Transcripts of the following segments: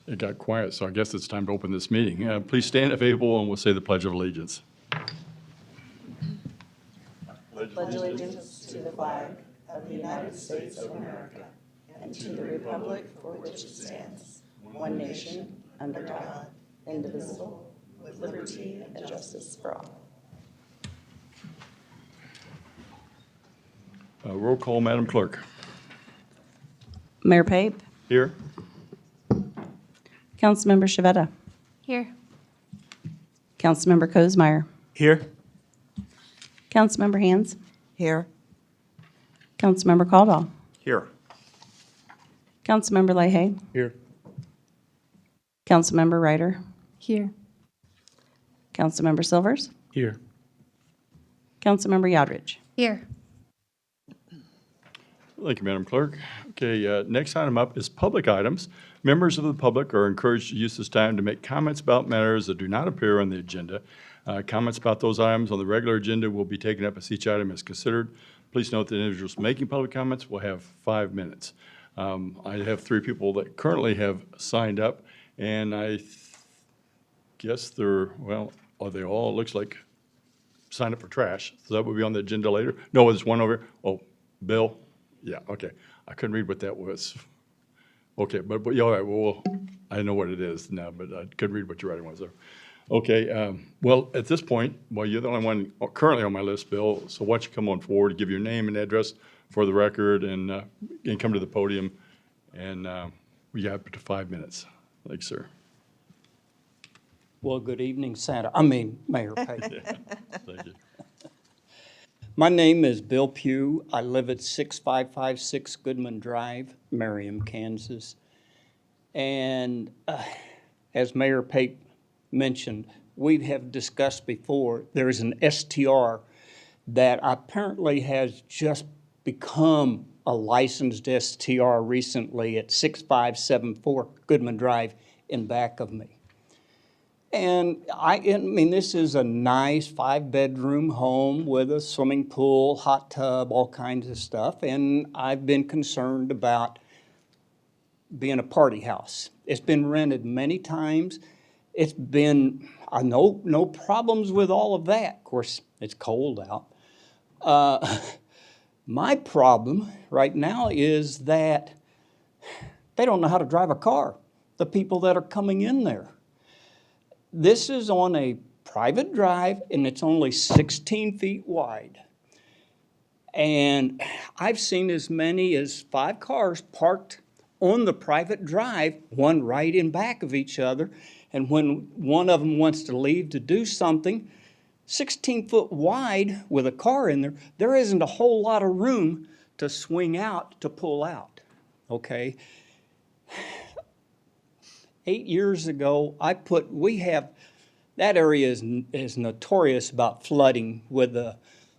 It got quiet, so I guess it's time to open this meeting. Please stand if able, and we'll say the Pledge of Allegiance. Pledge allegiance to the flag of the United States of America and to the republic for which it stands, one nation, under God, indivisible, with liberty and justice for all. Roll call, Madam Clerk. Mayor Pape, Here. Councilmember Shavetta, Here. Councilmember Kozmeyer, Here. Councilmember Hands, Here. Councilmember Caldwell, Here. Councilmember Leahy, Here. Councilmember Ryder, Here. Councilmember Silvers, Here. Councilmember Yodridge. Here. Thank you, Madam Clerk. Okay, next item up is public items. Members of the public are encouraged to use this time to make comments about matters that do not appear on the agenda. Comments about those items on the regular agenda will be taken up as each item is considered. Please note that individuals making public comments will have 5 minutes. I have 3 people that currently have signed up, and I guess they're, well, are they all, it looks like, signed up for trash. So that will be on the agenda later. No, there's one over here. Oh, Bill? Yeah, okay. I couldn't read what that was. Okay, but yeah, all right, well, I know what it is now, but I couldn't read what your writing was there. Okay, well, at this point, well, you're the only one currently on my list, Bill, so why don't you come on forward, give your name and address for the record, and come to the podium, and we have up to 5 minutes. Thanks, sir. Well, good evening, Mayor Pape. Thank you. My name is Bill Pugh. I live at 6556 Goodman Drive, Merriam, Kansas. And as Mayor Pape mentioned, we have discussed before, there is an STR that apparently has just become a licensed STR recently at 6574 Goodman Drive in back of me. And I mean, this is a nice 5-bedroom home with a swimming pool, hot tub, all kinds of stuff. And I've been concerned about being a party house. It's been rented many times. It's been, no problems with all of that. Of course, it's cold out. My problem right now is that they don't know how to drive a car, the people that are coming in there. This is on a private drive, and it's only 16 feet wide. And I've seen as many as 5 cars parked on the private drive, one right in back of each other. And when one of them wants to leave to do something, 16 foot wide with a car in there, there isn't a whole lot of room to swing out to pull out, okay? 8 years ago, that area is notorious about flooding with the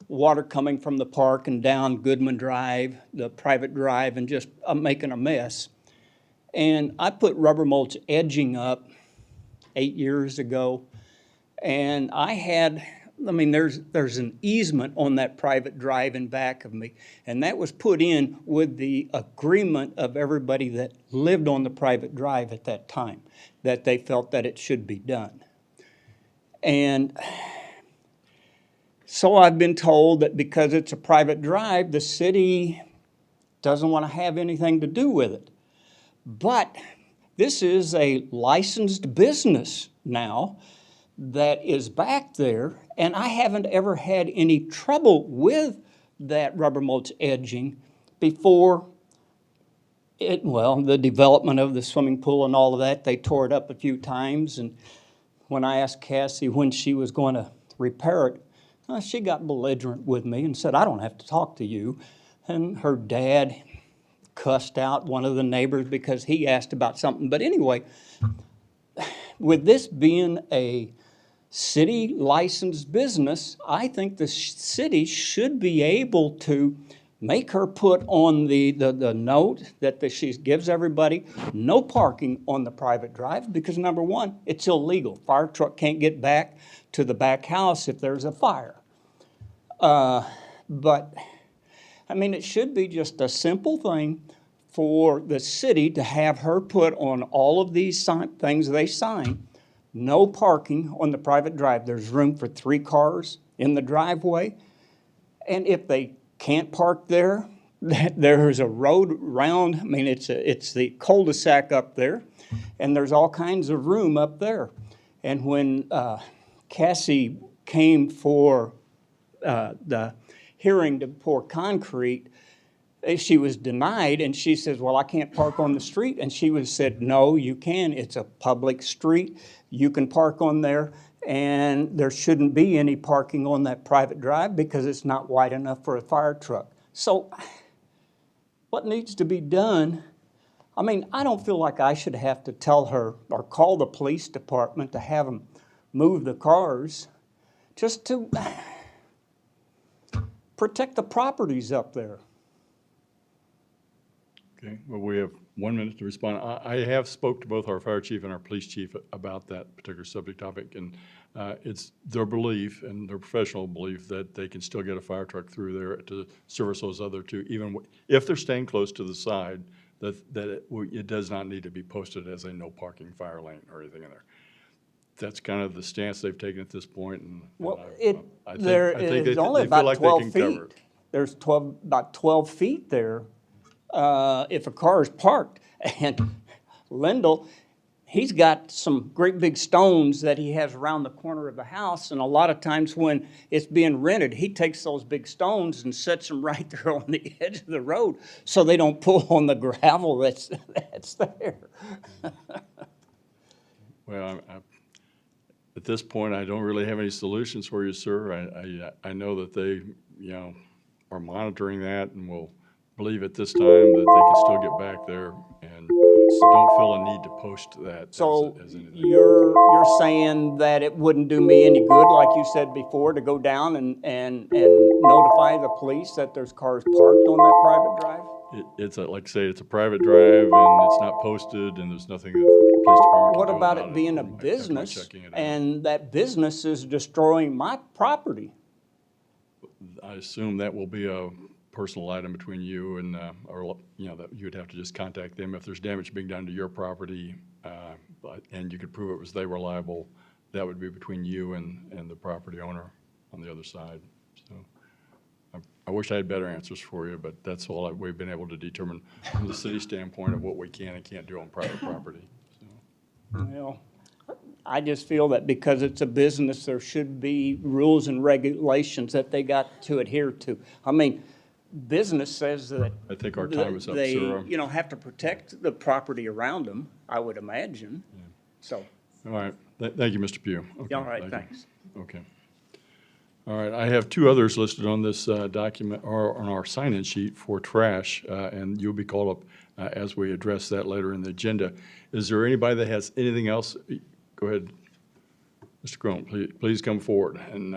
water coming from the park and down Goodman Drive, the private drive, and just making a mess. And I put rubber mulch edging up 8 years ago, and there's an easement on that private drive in back of me, and that was put in with the agreement of everybody that lived on the private drive at that time, that they felt that it should be done. And so I've been told that because it's a private drive, the city doesn't want to have anything to do with it. But this is a licensed business now that is back there, and I haven't ever had any trouble with that rubber mulch edging before the development of the swimming pool and all of that. They tore it up a few times, and when I asked Cassie when she was going to repair it, she got belligerent with me and said, I don't have to talk to you. And her dad cussed out one of the neighbors because he asked about something. But anyway, with this being a city licensed business, I think the city should be able to make her put on the note that she gives everybody no parking on the private drive, because number one, it's illegal. Fire truck can't get back to the back house if there's a fire. But I mean, it should be just a simple thing for the city to have her put on all of these things they sign, no parking on the private drive. There's room for 3 cars in the driveway. And if they can't park there, there's a road round, I mean, it's the cul-de-sac up there, and there's all kinds of room up there. And when Cassie came for the hearing to pour concrete, she was denied, and she says, well, I can't park on the street. And she was said, no, you can. It's a public street. You can park on there, and there shouldn't be any parking on that private drive because it's not wide enough for a fire truck. So what needs to be done? I mean, I don't feel like I should have to tell her or call the police department to have them move the cars just to protect the properties up there. Okay, well, we have 1 minute to respond. I have spoke to both our fire chief and our police chief about that particular subject topic, and it's their belief and their professional belief that they can still get a fire truck through there to service those other 2, even if they're staying close to the side, that it does not need to be posted as a no parking fire lane or anything in there. That's kind of the stance they've taken at this point, and Well, I think there they is feel only like about they 12 can cover feet. it. There's about 12 feet there if a car is parked. And Lindell, he's got some great big stones that he has around the corner of the house, and a lot of times when it's being rented, he takes those big stones and sets them right there on the edge of the road so they don't pull on the gravel that's there. Well, at this point, I don't really have any solutions for you, sir. I know that they, are monitoring that and will believe at this time that they can still get back there, and don't feel a need to post that So as anything. you're saying that it wouldn't do me any good, like you said before, to go down and notify the police that there's cars parked on that private drive? It's like I say, it's a private drive, and it's not posted, and there's nothing that the police department can What do about it being a by business checking it out. and that business is destroying my property? I assume that will be a personal item between you and, or, that you'd have to just contact them if there's damage being done to your property, and you could prove it was they were liable. That would be between you and the property owner on the other side. So I wish I had better answers for you, but that's all we've been able to determine from the city standpoint of what we can and can't do on private property. So, Well, I just feel that because it's a business, there should be rules and regulations that they got to adhere to. I mean, business says that I think our time is up, they, sir. have to protect the property around them, I would imagine. So, All right. Thank you, Mr. Pugh. Okay, all right, thank you. thanks. Okay. All right, I have 2 others listed on this document, or on our sign-in sheet for trash, and you'll be called up as we address that later in the agenda. Is there anybody that has anything else? Go ahead. Mr. Crone, please come forward and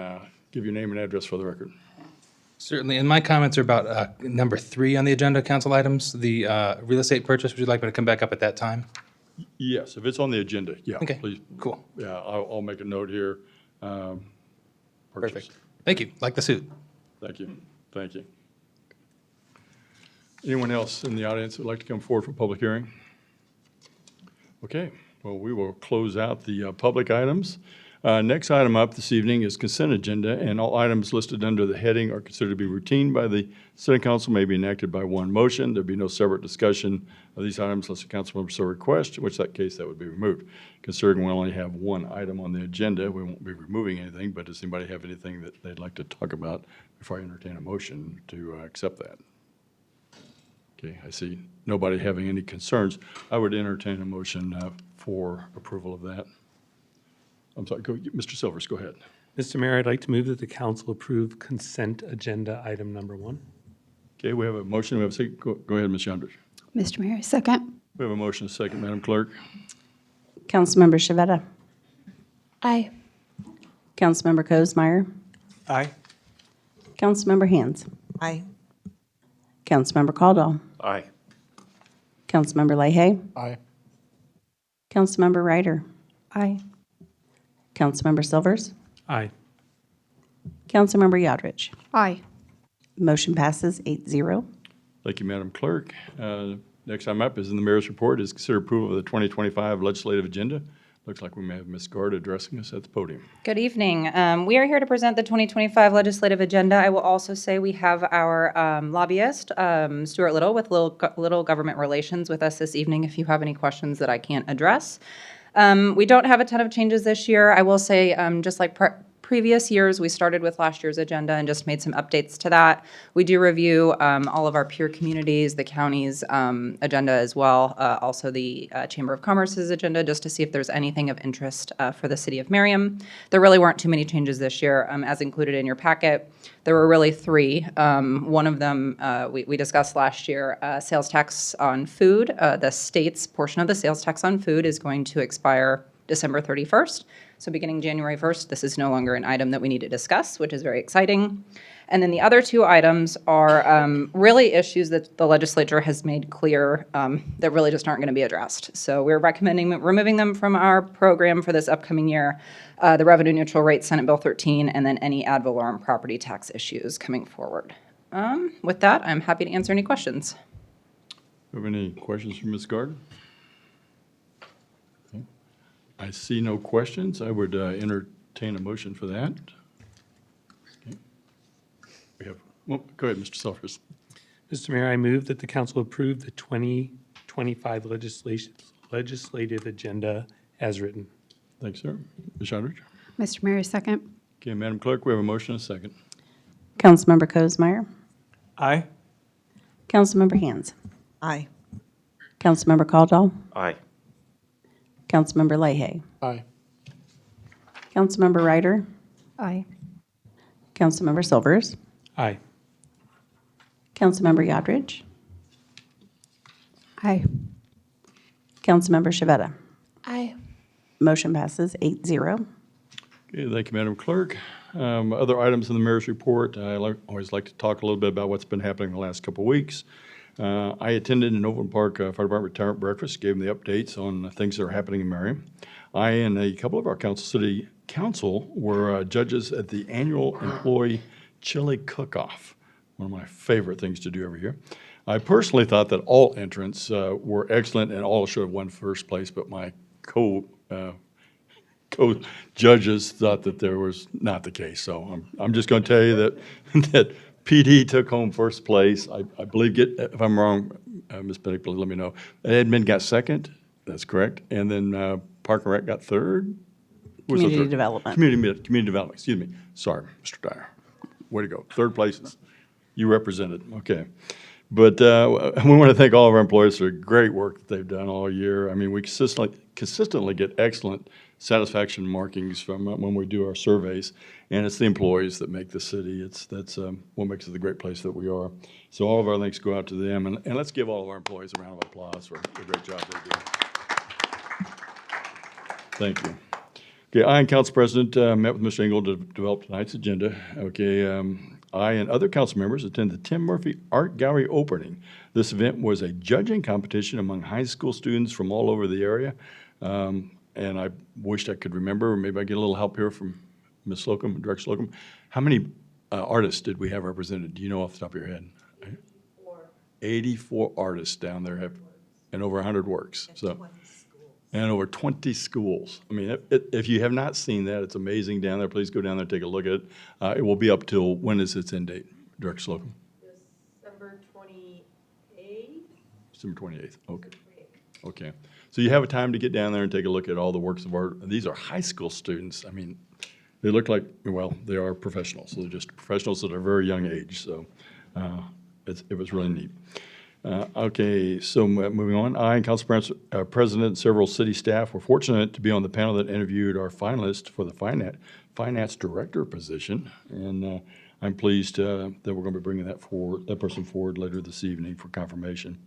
give your name and address for the record. Certainly, and my comments are about number 3 on the agenda, council items, the real estate purchase. Would you like me to come back up at that time? Yes, if it's on the agenda, yeah, Okay, please. cool. Yeah, I'll make a note here. Purchase. Perfect. Thank you. Like the suit. Thank you. Thank you. Anyone else in the audience that would like to come forward for public hearing? Okay, well, we will close out the public items. Next item up this evening is consent agenda, and all items listed under the heading are considered to be routine by the city council, may be enacted by one motion. There'll be no separate discussion of these items unless the council member so requests, in which that case that would be removed. Considering we only have one item on the agenda, we won't be removing anything, but does anybody have anything that they'd like to talk about before I entertain a motion to accept that? Okay, I see nobody having any concerns. I would entertain a motion for approval of that. I'm sorry, Mr. Silvers, go ahead. Mr. Mayor, I'd like to move that the council approve consent agenda item number 1. Okay, we have a motion, we have a second. Go ahead, Ms. Yonders. Mr. Mayor, second. We have a motion, a second, Madam Clerk. Councilmember Shavetta. Aye. Councilmember Kosmeyer. Aye. Councilmember Hands. Aye. Councilmember Caldwell. Aye. Councilmember Leahy. Aye. Councilmember Ryder. Aye. Councilmember Silvers. Aye. Councilmember Yodrich. Aye. Motion passes 8-0. Thank you, Madam Clerk. Next item up is in the mayor's report is consider approval of the 2025 legislative agenda. Looks like we may have Ms. Gard addressing us at the podium. Good evening. We are here to present the 2025 legislative agenda. I will also say we have our lobbyist, Stuart Little, with Little Government Relations with us this evening if you have any questions that I can't address. We don't have a ton of changes this year. I will say, just like previous years, we started with last year's agenda and just made some updates to that. We do review all of our peer communities, the county's agenda as well, also the Chamber of Commerce's agenda, just to see if there's anything of interest for the city of Merriam. There really weren't too many changes this year, as included in your packet. There were really three. One of them we discussed last year, sales tax on food. The state's portion of the sales tax on food is going to expire December 31st. So beginning January 1st, this is no longer an item that we need to discuss, which is very exciting. And then the other two items are really issues that the legislature has made clear that really just aren't going to be addressed. So we're recommending removing them from our program for this upcoming year. The revenue neutral rate, Senate Bill 13, and then any ad valorem property tax issues coming forward. With that, I'm happy to answer any questions. Do you have any questions for Ms. Gard? Okay. I see no questions. I would entertain a motion for that. Okay. We have, well, go ahead, Mr. Selfers. Mr. Mayor, I move that the council approve the 2025 legislative agenda as written. Thanks, sir. Ms. Shadrich? Mr. Mayor, second. Okay, Madam Clerk, we have a motion and a second. Councilmember Cosmeyer. Aye. Councilmember Hands. Aye. Councilmember Caldwell. Aye. Councilmember Leahy. Aye. Councilmember Ryder. Aye. Councilmember Silvers. Aye. Councilmember Yodridge. Aye. Councilmember Shavetta. Aye. Motion passes 8-0. Okay, thank you, Madam Clerk. Other items in the mayor's report, always like to talk a little bit about what's been happening the last couple of weeks. I attended an Overland Park Fire Department retirement breakfast, gave them the updates on things that are happening in Merriam. I and a couple of our city council were judges at the annual employee chili cook-off, one of my favorite things to do every year. I personally thought that all entrants were excellent and all should have won first place, but my co-judges thought that there was not the case. So I'm just going to tell you that PD took home first place. I believe, if I'm wrong, Ms. Bennett, please let me know. Edmund got second. That's correct. And then Park and Rec got third. Who was the Community third? Development. Community Development, excuse me. Sorry, Mr. Dyer. Way to go. Third places. You represented. Okay. But we want to thank all of our employees for the great work that they've done all year. I mean, we consistently get excellent satisfaction markings from when we do our surveys, and it's the employees that make the city. That's what makes it the great place that we are. So all of our thanks go out to them, and let's give all of our employees a round of applause for the great job they do. Thank you. Okay, I and Council President met with Mr. Engel to develop tonight's agenda. Okay, I and other council members attended the Tim Murphy Art Gallery opening. This event was a judging competition among high school students from all over the area. And I wished I could remember, or maybe I get a little help here from Ms. Slocum, Director Slocum. How many artists did we have represented? Do you know off the top of your head? 84 artists down there and over 100 works. And over 20 schools. I mean, if you have not seen that, it's amazing down there. Please go down there and take a look at it. It will be up till, when is its end date, Director Slocum? December 28th. December 28th, okay. Okay, so you have a time to get down there and take a look at all the works of art. These are high school students. I mean, they look like, well, they are professionals. So they're just professionals at a very young age. So it was really neat. Okay, so moving on. I and Council President and several city staff were fortunate to be on the panel that interviewed our finalist for the finance director position. And I'm pleased that we're going to be bringing that person forward later this evening for confirmation.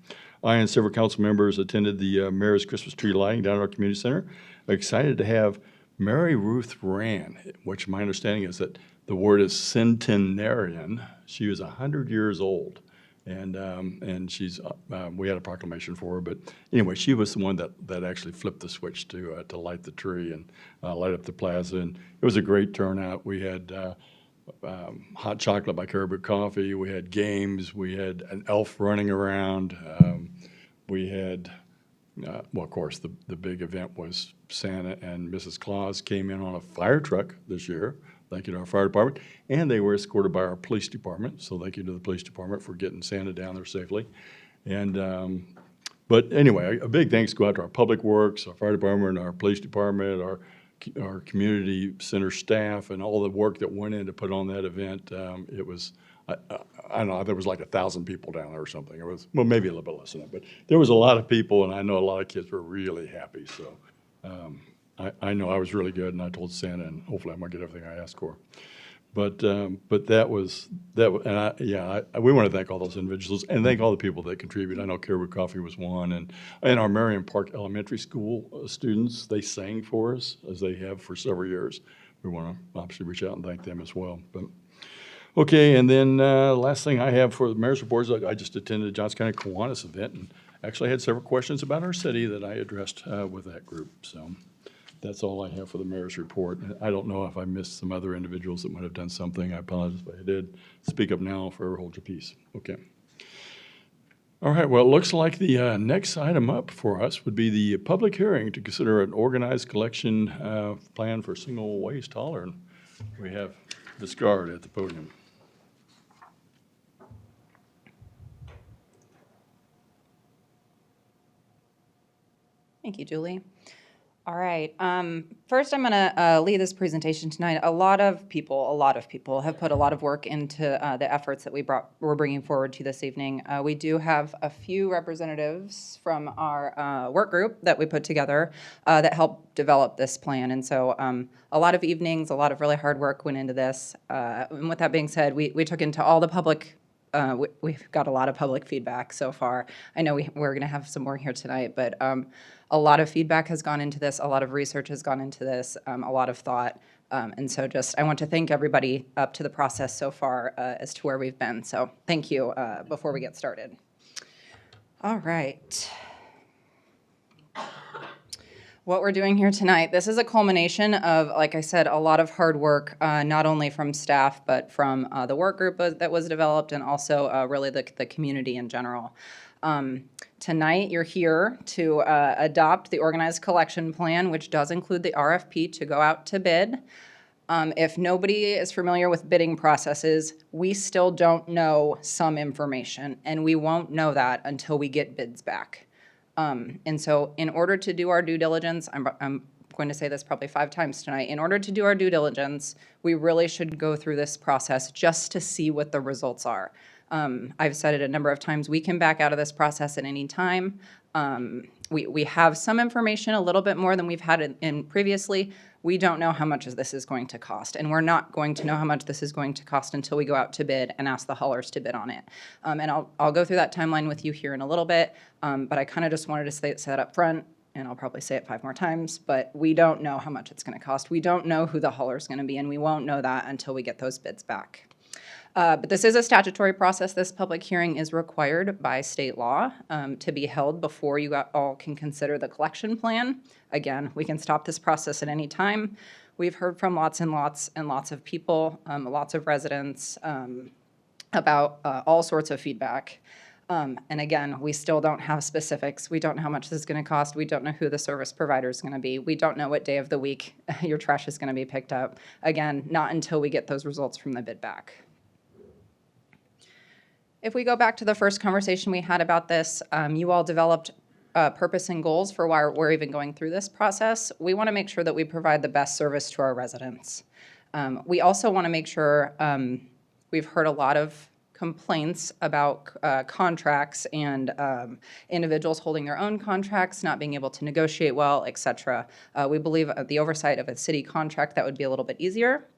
I and several council members attended the Mayor's Christmas tree lighting down at our community center. Excited to have Mary Ruth Rand, which my understanding is that the word is centenarian. She was 100 years old. And she's we had a proclamation for her, but anyway, she was the one that actually flipped the switch to light the tree and light up the plaza, and it was a great turnout. We had hot chocolate by Caribou Coffee. We had games. We had an elf running around. We had, well, of course, the big event was Santa and Mrs. Claus came in on a fire truck this year. Thank you to our fire department. And they were escorted by our police department. So thank you to the police department for getting Santa down there safely. And, but anyway, a big thanks go out to our public works, our fire department, our police department, our community center staff, and all the work that went in to put on that event. It was, I don't know, there was like 1,000 people down there or something. It was, well, maybe a little bit less than that, but there was a lot of people, and I know a lot of kids were really happy. So I know I was really good, and I told Santa, and hopefully I'm gonna get everything I asked for. But that was, and we want to thank all those individuals and thank all the people that contribute. I know Caribou Coffee was one, and our Merriam Park Elementary School students, they sang for us, as they have for several years. We want to obviously reach out and thank them as well. But okay, and then last thing I have for the mayor's report is I just attended a Johnson County Kiwanis event and actually had several questions about our city that I addressed with that group. So that's all I have for the mayor's report. I don't know if I missed some other individuals that might have done something. I apologize if I did. Speak up now or forever hold your peace. Okay. All right, well, it looks like the next item up for us would be the public hearing to consider an organized collection plan for single waste hauler. And we have Discard at the podium. Thank you, Julie. All right. First, I'm going to lead this presentation tonight. A lot of people have put a lot of work into the efforts that we're bringing forward to this evening. We do have a few representatives from our work group that we put together that helped develop this plan. And so a lot of evenings, a lot of really hard work went into this. And with that being said, we took into all the public we've got a lot of public feedback so far. I know we're going to have some more here tonight, but a lot of feedback has gone into this. A lot of research has gone into this, a lot of thought. And so I want to thank everybody up to the process so far as to where we've been. So thank you before we get started. All right. What we're doing here tonight, this is a culmination of, like I said, a lot of hard work, not only from staff, but from the work group that was developed and also really the community in general. Tonight, you're here to adopt the organized collection plan, which does include the RFP to go out to bid. If nobody is familiar with bidding processes, we still don't know some information, and we won't know that until we get bids back. And so in order to do our due diligence, I'm going to say this probably 5 times tonight, in order to do our due diligence, we really should go through this process just to see what the results are. I've said it a number of times, we can back out of this process at any time. We have some information, a little bit more than we've had in previously. We don't know how much this is going to cost, and we're not going to know how much this is going to cost until we go out to bid and ask the haulers to bid on it. And I'll go through that timeline with you here in a little bit, but I kind of just wanted to say that up front, and I'll probably say it 5 more times, but we don't know how much it's going to cost. We don't know who the hauler is going to be, and we won't know that until we get those bids back. But this is a statutory process. This public hearing is required by state law to be held before you all can consider the collection plan. Again, we can stop this process at any time. We've heard from lots and lots and lots of people, lots of residents about all sorts of feedback. And again, we still don't have specifics. We don't know how much this is going to cost. We don't know who the service provider is going to be. We don't know what day of the week your trash is going to be picked up. Again, not until we get those results from the bid back. If we go back to the first conversation we had about this, you all developed purpose and goals for why we're even going through this process. We want to make sure that we provide the best service to our residents. We also want to make sure, we've heard a lot of complaints about contracts and individuals holding their own contracts, not being able to negotiate well, et cetera. We believe the oversight of a city contract, that would be a little bit easier.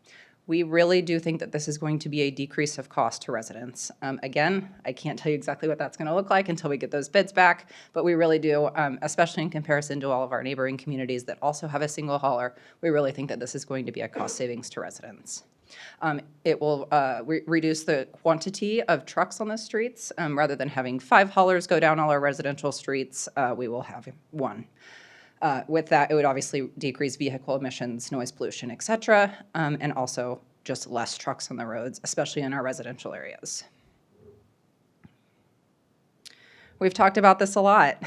We really do think that this is going to be a decrease of cost to residents. Again, I can't tell you exactly what that's going to look like until we get those bids back, but we really do, especially in comparison to all of our neighboring communities that also have a single hauler, we really think that this is going to be a cost savings to residents. It will reduce the quantity of trucks on the streets. Rather than having 5 haulers go down all our residential streets, we will have 1. With that, it would obviously decrease vehicle emissions, noise pollution, et cetera, and also just less trucks on the roads, especially in our residential areas. We've talked about this a lot,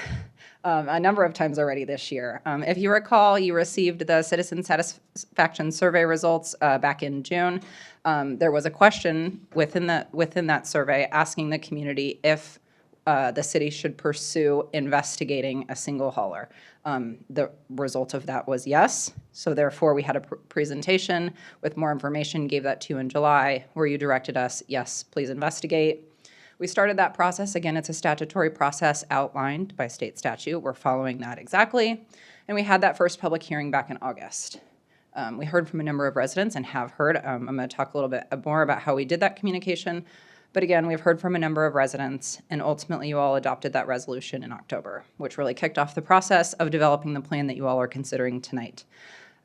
a number of times already this year. If you recall, you received the citizen satisfaction survey results back in June. There was a question within that survey asking the community if the city should pursue investigating a single hauler. The result of that was yes. So therefore, we had a presentation with more information, gave that to you in July, where you directed us, yes, please investigate. We started that process. Again, it's a statutory process outlined by state statute. We're following that exactly. And we had that first public hearing back in August. We heard from a number of residents and have heard. I'm going to talk a little bit more about how we did that communication. But again, we've heard from a number of residents, and ultimately you all adopted that resolution in October, which really kicked off the process of developing the plan that you all are considering tonight.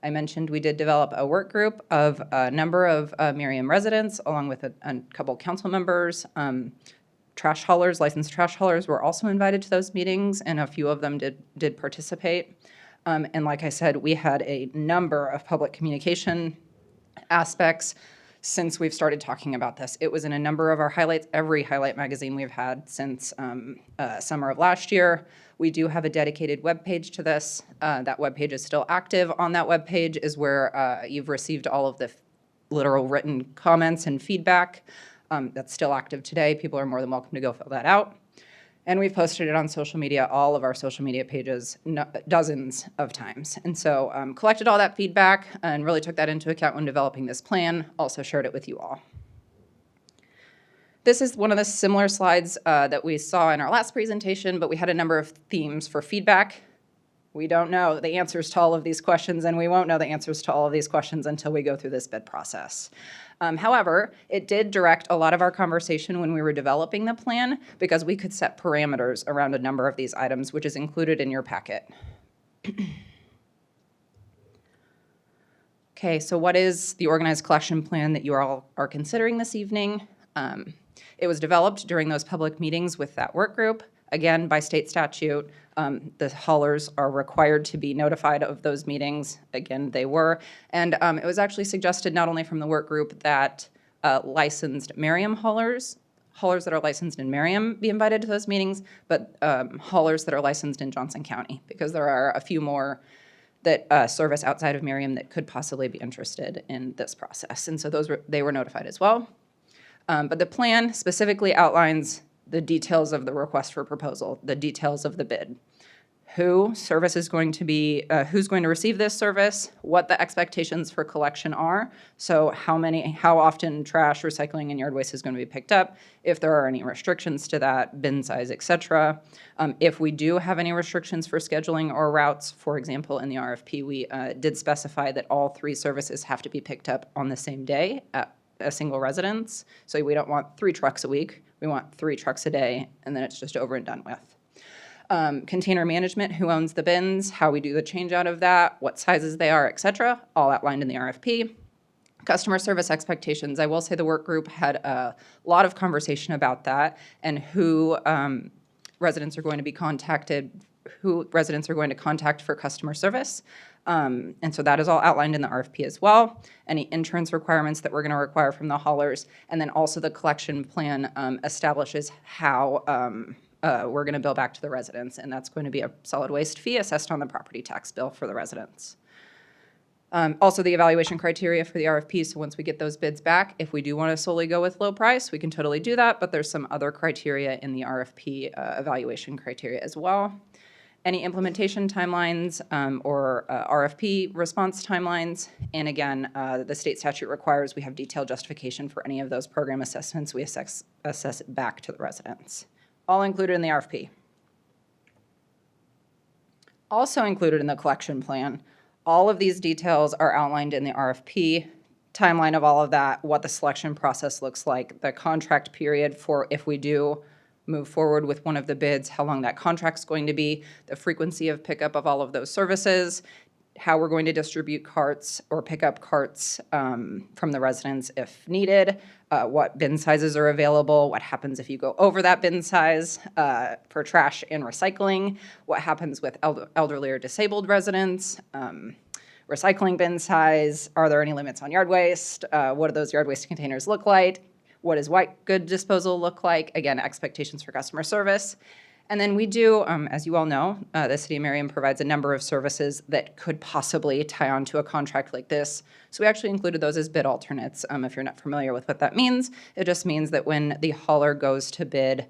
I mentioned we did develop a work group of a number of Merriam residents, along with a couple council members. Trash haulers, licensed trash haulers were also invited to those meetings, and a few of them did participate. And like I said, we had a number of public communication aspects since we've started talking about this. It was in a number of our highlights, every highlight magazine we've had since summer of last year. We do have a dedicated webpage to this. That webpage is still active. On that webpage is where you've received all of the literal written comments and feedback. That's still active today. People are more than welcome to go fill that out. And we've posted it on social media, all of our social media pages, dozens of times. And so collected all that feedback and really took that into account when developing this plan, also shared it with you all. This is one of the similar slides that we saw in our last presentation, but we had a number of themes for feedback. We don't know the answers to all of these questions, and we won't know the answers to all of these questions until we go through this bid process. However, it did direct a lot of our conversation when we were developing the plan because we could set parameters around a number of these items, which is included in your packet. Okay, so what is the organized collection plan that you all are considering this evening? It was developed during those public meetings with that work group. Again, by state statute, the haulers are required to be notified of those meetings. Again, they were. And it was actually suggested not only from the work group that licensed Merriam haulers that are licensed in Merriam be invited to those meetings, but haulers that are licensed in Johnson County, because there are a few more that service outside of Merriam that could possibly be interested in this process. And so they were notified as well. But the plan specifically outlines the details of the request for proposal, the details of the bid. Who service is going to be, who's going to receive this service, what the expectations for collection are, so how often trash, recycling, and yard waste is going to be picked up, if there are any restrictions to that, bin size, et cetera. If we do have any restrictions for scheduling or routes, for example, in the RFP, we did specify that all 3 services have to be picked up on the same day at a single residence. So we don't want 3 trucks a week. We want 3 trucks a day, and then it's just over and done with. Container management, who owns the bins, how we do the change out of that, what sizes they are, et cetera, all outlined in the RFP. Customer service expectations, I will say the work group had a lot of conversation about that and who residents are going to be contacted, who residents are going to contact for customer service. And so that is all outlined in the RFP as well. Any insurance requirements that we're going to require from the haulers, and then also the collection plan establishes how we're going to bill back to the residents, and that's going to be a solid waste fee assessed on the property tax bill for the residents. Also, the evaluation criteria for the RFP, so once we get those bids back, if we do want to solely go with low price, we can totally do that, but there's some other criteria in the RFP evaluation criteria as well. Any implementation timelines or RFP response timelines. And again, the state statute requires we have detailed justification for any of those program assessments. We assess it back to the residents. All included in the RFP. Also included in the collection plan, all of these details are outlined in the RFP, timeline of all of that, what the selection process looks like, the contract period for if we do move forward with one of the bids, how long that contract's going to be, the frequency of pickup of all of those services, how we're going to distribute carts or pick up carts from the residents if needed, what bin sizes are available, what happens if you go over that bin size for trash and recycling, what happens with elderly or disabled residents, recycling bin size, are there any limits on yard waste, what do those yard waste containers look like, what does white good disposal look like, again, expectations for customer service. And then we do, as you all know, the City of Merriam provides a number of services that could possibly tie onto a contract like this. So we actually included those as bid alternates. If you're not familiar with what that means, it just means that when the hauler goes to bid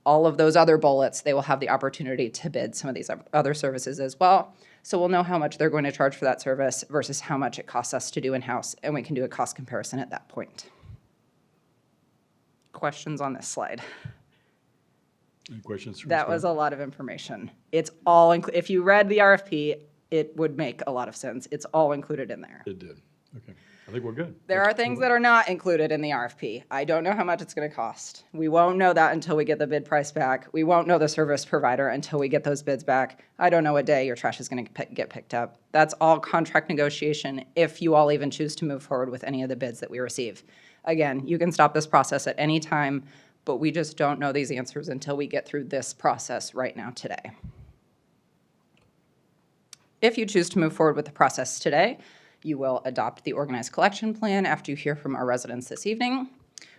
all of those other bullets, they will have the opportunity to bid some of these other services as well. So we'll know how much they're going to charge for that service versus how much it costs us to do in-house, and we can do a cost comparison at that point. Questions on this slide? Any questions? from That Ms. was a Gardner? lot of information. It's all, if you read the RFP, it would make a lot of sense. It's all included in there. It did. Okay. I think we're good. There are things that are not included in the RFP. I don't know how much it's going to cost. We won't know that until we get the bid price back. We won't know the service provider until we get those bids back. I don't know what day your trash is going to get picked up. That's all contract negotiation if you all even choose to move forward with any of the bids that we receive. Again, you can stop this process at any time, but we just don't know these answers until we get through this process right now today. If you choose to move forward with the process today, you will adopt the organized collection plan after you hear from our residents this evening.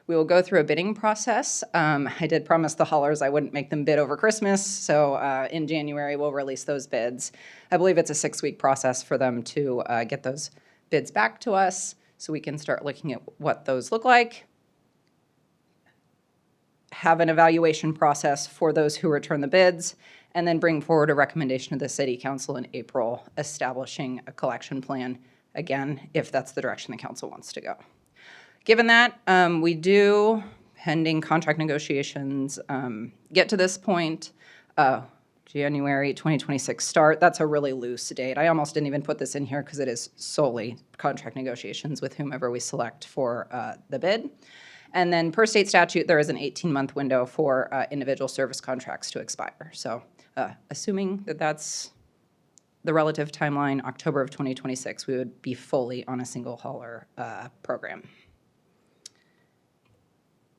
We will go through a bidding process. I did promise the haulers I wouldn't make them bid over Christmas, so in January we'll release those bids. I believe it's a 6-week process for them to get those bids back to us so we can start looking at what those look like. Have an evaluation process for those who return the bids, and then bring forward a recommendation to the City Council in April establishing a collection plan, again, if that's the direction the council wants to go. Given that, we do, pending contract negotiations, get to this point, January 2026 start. That's a really loose date. I almost didn't even put this in here because it is solely contract negotiations with whomever we select for the bid. And then per state statute, there is an 18-month window for individual service contracts to expire. So assuming that that's the relative timeline, October of 2026, we would be fully on a single hauler program.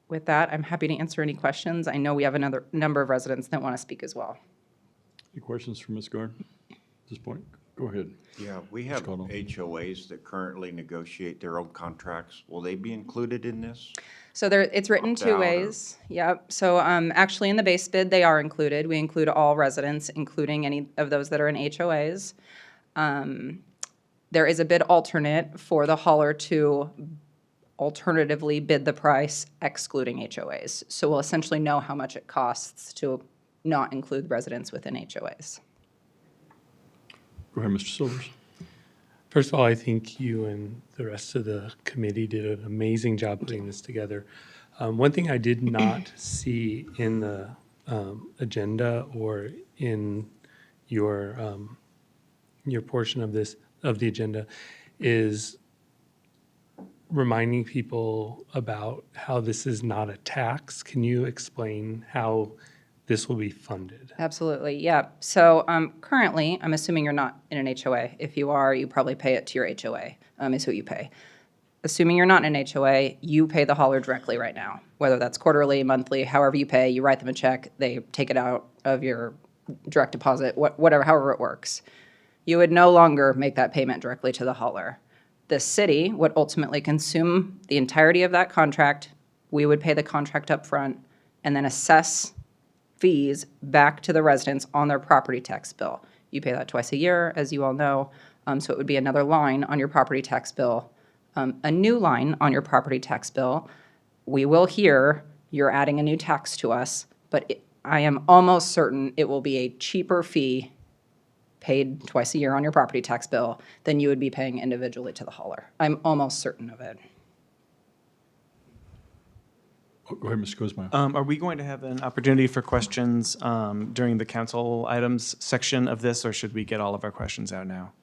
With that, I'm happy to answer any questions. I know we have another number of residents that want to speak as well. Any questions from Ms. Gardner at this point? Go ahead. Yeah, we have Connell. HOAs that currently negotiate their own contracts. Will they be included in this? So there, it's written Opt two out or- ways. Yep. So actually in the base bid, they are included. We include all residents, including any of those that are in HOAs. There is a bid alternate for the hauler to alternatively bid the price excluding HOAs. So we'll essentially know how much it costs to not include residents within HOAs. Go ahead, Mr. Silvers. First of all, I think you and the rest of the committee did an amazing job putting this together. One thing I did not see in the agenda or in your portion of this, of the agenda, is reminding people about how this is not a tax. Can you explain how this will be funded? Absolutely, yeah. So currently, I'm assuming you're not in an HOA. If you are, you probably pay it to your HOA, is who you pay. Assuming you're not in an HOA, you pay the hauler directly right now, whether that's quarterly, monthly, however you pay, you write them a check, they take it out of your direct deposit, whatever, however it works. You would no longer make that payment directly to the hauler. The city would ultimately consume the entirety of that contract. We would pay the contract up front and then assess fees back to the residents on their property tax bill. You pay that twice a year, as you all know, so it would be another line on your property tax bill. A new line on your property tax bill, we will hear you're adding a new tax to us, but I am almost certain it will be a cheaper fee paid twice a year on your property tax bill than you would be paying individually to the hauler. I'm almost certain of it. Oh, go ahead, Mr. Kuzma. Are we going to have an opportunity for questions during the council items section of this, or should we get all of our questions out now?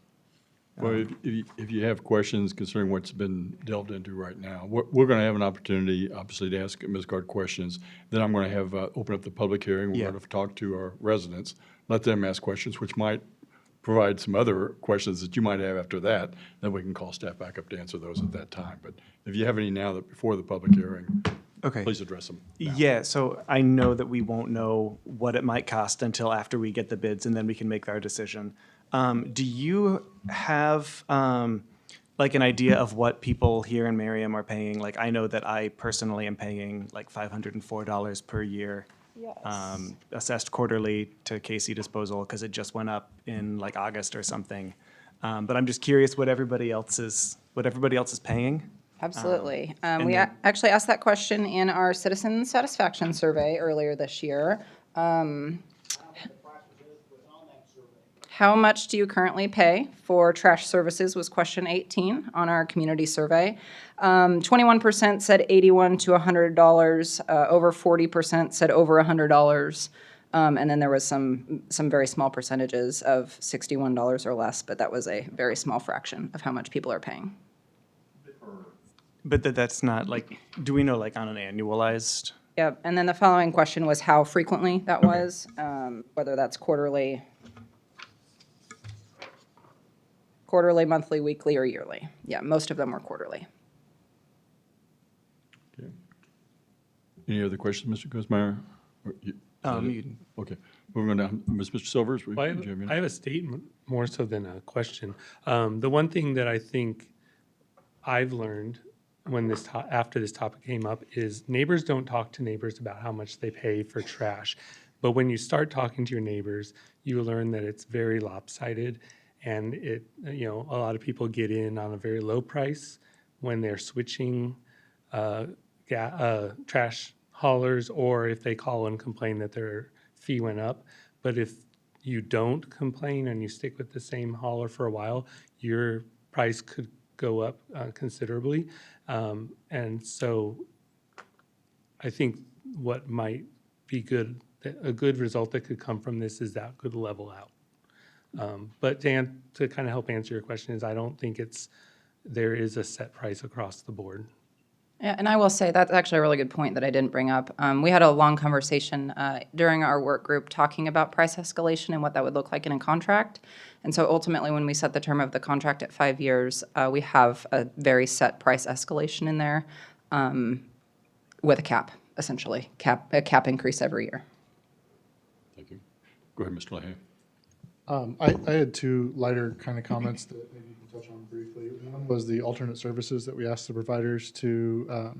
Well, if you have questions concerning what's been delved into right now, we're going to have an opportunity, obviously, to ask Ms. Gard questions. Then I'm going to have, open up the public hearing. We're Yeah. going to talk to our residents, let them ask questions, which might provide some other questions that you might have after that. Then we can call staff back up to answer those at that time. But if you have any now that before the public hearing, Okay. please address them. now. Yeah, so I know that we won't know what it might cost until after we get the bids, and then we can make our decision. Do you have like an idea of what people here in Merriam are paying? Like, I know that I personally am paying like $504 per year assessed quarterly to KC disposal because it just went up in like August or something. But I'm just curious what everybody else is paying. Absolutely. and We then- actually asked that question in our citizen satisfaction survey earlier this year. How much do you currently pay for trash services was question 18 on our community survey. 21% said $81 to $100, over 40% said over $100. And then there was some very small percentages of $61 or less, but that was a very small fraction of how much people are paying. But that's not like, do we know like on an annualized? Yep, and then the following question was how frequently that was, whether that's quarterly, monthly, weekly, or yearly. Yeah, most of them were quarterly. Okay. Any other questions, Mr. Kuzmeyer? Okay, moving on down. Mr. Silvers? Well, I have a statement more so than a question. The one thing that I think I've learned when after this topic came up is neighbors don't talk to neighbors about how much they pay for trash. But when you start talking to your neighbors, you learn that it's very lopsided, and a lot of people get in on a very low price when they're switching trash haulers, or if they call and complain that their fee went up. But if you don't complain and you stick with the same hauler for a while, your price could go up considerably. And so I think what might be a good result that could come from this is that could level out. But to kind of help answer your question is I don't think there is a set price across the board. Yeah, and I will say that's actually a really good point that I didn't bring up. We had a long conversation during our work group talking about price escalation and what that would look like in a contract. And so ultimately, when we set the term of the contract at 5 years, we have a very set price escalation in there with a cap, essentially, a cap increase every year. Thank you. Go ahead, Mr. Lahey. I had two lighter kind of comments that maybe you can touch on briefly. One was the alternate services that we asked the providers to,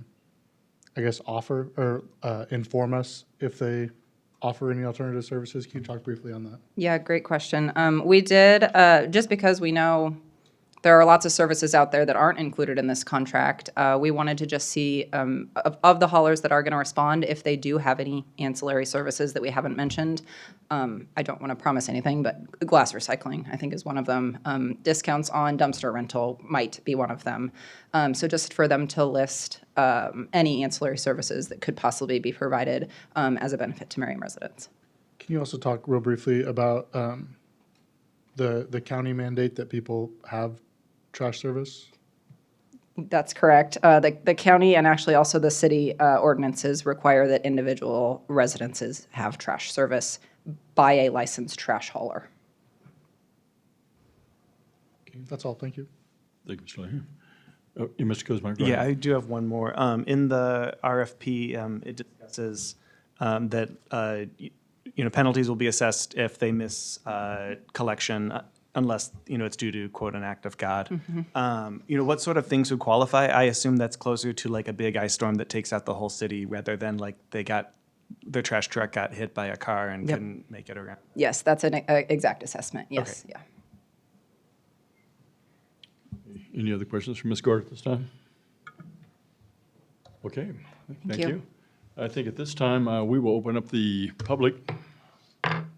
I guess, offer or inform us if they offer any alternative services. Can you talk briefly on that? Yeah, great question. We did, just because we know there are lots of services out there that aren't included in this contract, we wanted to just see of the haulers that are going to respond, if they do have any ancillary services that we haven't mentioned. I don't want to promise anything, but glass recycling, I think, is one of them. Discounts on dumpster rental might be one of them. So just for them to list any ancillary services that could possibly be provided as a benefit to Merriam residents. Can you also talk real briefly about the county mandate that people have trash service? That's correct. The county and actually also the city ordinances require that individual residences have trash service by a licensed trash hauler. Okay, that's all. Thank you. Thank you, Mr. Lahey. Mr. Kuzmeyer, go Yeah, ahead. I do have one more. In the RFP, it discusses that penalties will be assessed if they miss collection unless it's due to quote an act of God. What sort of things would qualify? I assume that's closer to like a big ice storm that takes out the whole city rather than like their trash truck got hit by a car and couldn't make it around. Yes, that's an exact assessment. Yes, Okay. yeah. Any other questions for Ms. Gord at this time? Okay, thank you. you. I think at this time, we will open up the public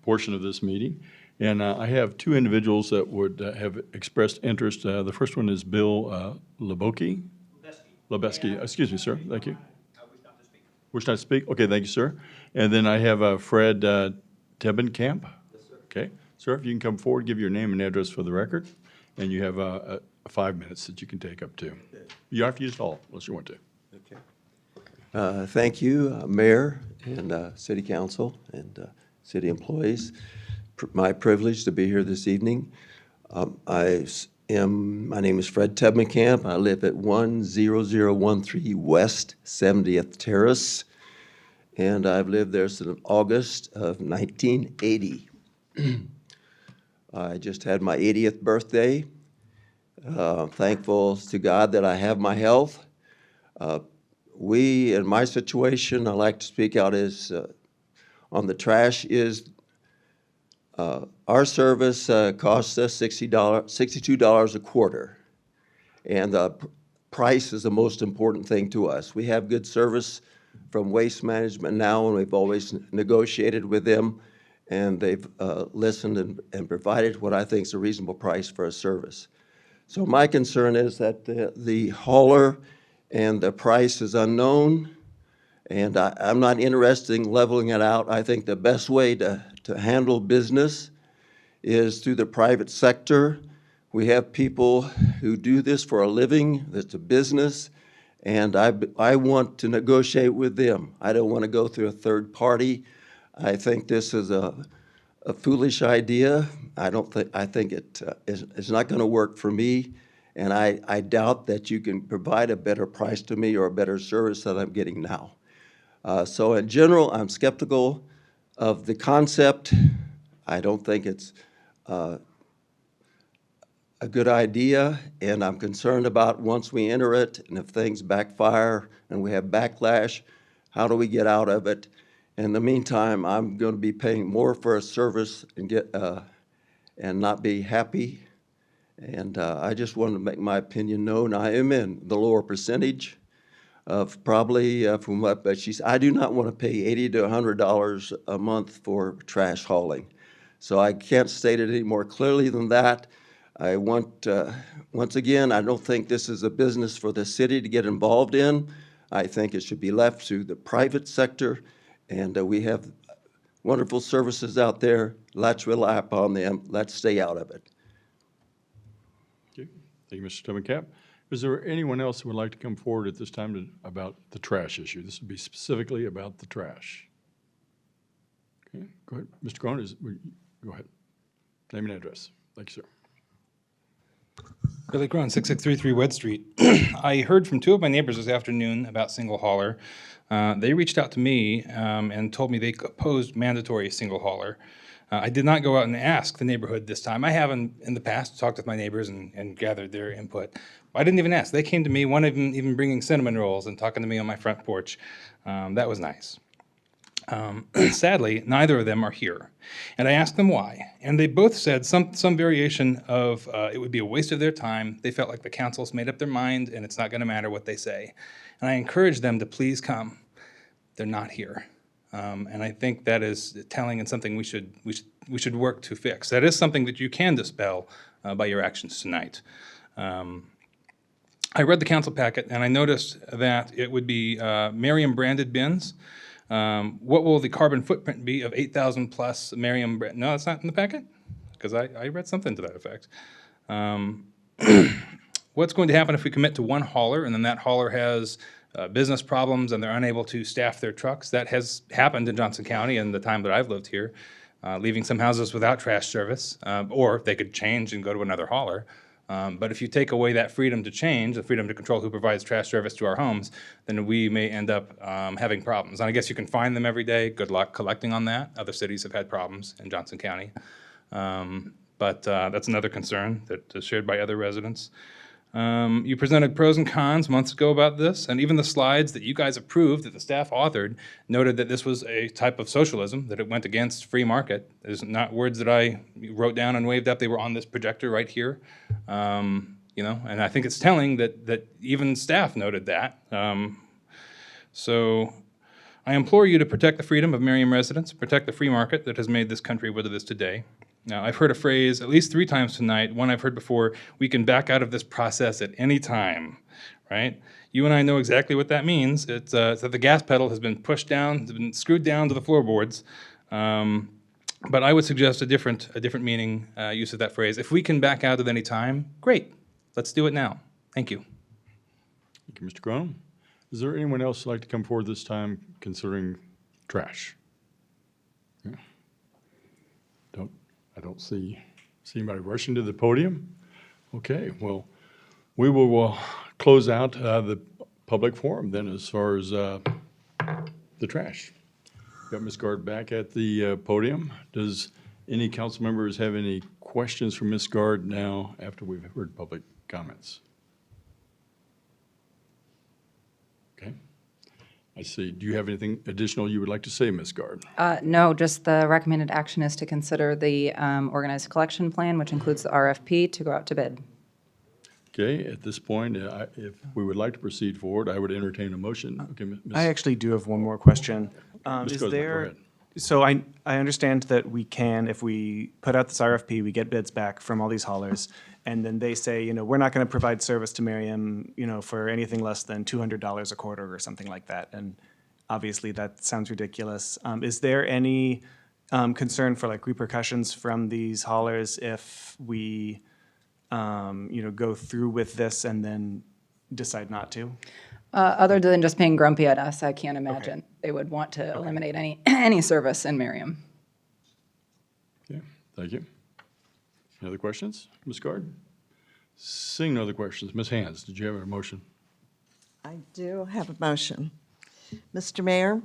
portion of this meeting. And I have two individuals that would have expressed interest. The first one is Bill Lebowski. Lebowski, excuse me, sir, thank you. Wish not to speak? Okay, thank you, sir. And then I have Fred Tebenkamp. Yes, sir. Okay, sir, if you can come forward, give your name and address for the record. And you have 5 minutes that you can take up to. You don't have to use it all unless you want to. Okay. Thank you, Mayor and City Council and city employees. My privilege to be here this evening. My name is Fred Tebenkamp. I live at 10013 West 70th Terrace, and I've lived there since August of 1980. I just had my 80th birthday. Thankful to God that I have my health. In my situation, I like to speak out as on the trash is our service costs us $62 a quarter, and the price is the most important thing to us. We have good service from Waste Management now, and we've always negotiated with them, and they've listened and provided what I think is a reasonable price for a service. So my concern is that the hauler and the price is unknown, and I'm not interested in leveling it out. I think the best way to handle business is through the private sector. We have people who do this for a living, that's a business, and I want to negotiate with them. I don't want to go through a third party. I think this is a foolish idea. I think it's not going to work for me, and I doubt that you can provide a better price to me or a better service than I'm getting now. So in general, I'm skeptical of the concept. I don't think it's a good idea, and I'm concerned about once we enter it, and if things backfire and we have backlash, how do we get out of it? In the meantime, I'm going to be paying more for a service and not be happy. And I just wanted to make my opinion known. I am in the lower percentage of probably from what, but I do not want to pay $80 to $100 a month for trash hauling. So I can't state it any more clearly than that. I want, once again, I don't think this is a business for the city to get involved in. I think it should be left to the private sector, and we have wonderful services out there. Let's rely upon them. Let's stay out of it. Okay. Thank you, Mr. Stomachap. Is there anyone else who would like to come forward at this time about the trash issue? This would be specifically about the trash. Okay, go ahead. Mr. Cronin, go ahead. Name and address. Thank you, sir. Billy Crone, 6633 Wed Street. I heard from two of my neighbors this afternoon about single hauler. They reached out to me and told me they opposed mandatory single hauler. I did not go out and ask the neighborhood this time. I have in the past talked with my neighbors and gathered their input. I didn't even ask. They came to me, one of them even bringing cinnamon rolls and talking to me on my front porch. That was nice. Sadly, neither of them are here. And I asked them why. And they both said some variation of it would be a waste of their time. They felt like the council's made up their mind and it's not going to matter what they say. And I encouraged them to please come. They're not here. And I think that is telling and something we should work to fix. That is something that you can dispel by your actions tonight. I read the council packet and I noticed that it would be Merriam branded bins. What will the carbon footprint be of 8,000 plus Merriam brand? No, it's not in the packet? Because I read something to that effect. What's going to happen if we commit to one hauler and then that hauler has business problems and they're unable to staff their trucks? That has happened in Johnson County in the time that I've lived here, leaving some houses without trash service, or they could change and go to another hauler. But if you take away that freedom to change, the freedom to control who provides trash service to our homes, then we may end up having problems. And I guess you can find them every day. Good luck collecting on that. Other cities have had problems in Johnson County. But that's another concern that is shared by other residents. You presented pros and cons months ago about this, and even the slides that you guys approved, that the staff authored, noted that this was a type of socialism, that it went against free market. There's not words that I wrote down and waved up. They were on this projector right here. And I think it's telling that even staff noted that. So I implore you to protect the freedom of Merriam residents, protect the free market that has made this country what it is today. Now, I've heard a phrase at least 3 times tonight. One I've heard before: we can back out of this process at any time, right? You and I know exactly what that means. It's that the gas pedal has been pushed down, has been screwed down to the floorboards. But I would suggest a different meaning, use of that phrase. If we can back out at any time, great. Let's do it now. Thank you. Thank you, Mr. Cronin. Is there anyone else who'd like to come forward this time considering trash? Yeah. I don't see anybody rushing to the podium. Okay, well, we will close out the public forum then as far as the trash. Got Ms. Gard back at the podium. Does any council members have any questions for Ms. Gard now after we've heard public comments? Okay. I see. Do you have anything additional you would like to say, Ms. Guard? No, just the recommended action is to consider the organized collection plan, which includes the RFP, to go out to bid. Okay, at this point, if we would like to proceed forward, I would entertain a motion. Okay, Ms. I actually do have one more question. Ms. Is Cosmo, go there, ahead. so I understand that we can, if we put out this RFP, we get bids back from all these haulers, and then they say, we're not going to provide service to Merriam, for anything less than $200 a quarter or something like that. And obviously, that sounds ridiculous. Is there any concern for like repercussions from these haulers if we, go through with this and then decide not to? Other than just being grumpy at us, I can't imagine they would want to eliminate any service in Merriam. Okay, thank you. Any other questions? Ms. Guard? Seeing no other questions, Ms. Hands, did you have a motion? I do have a motion. Mr. Mayor,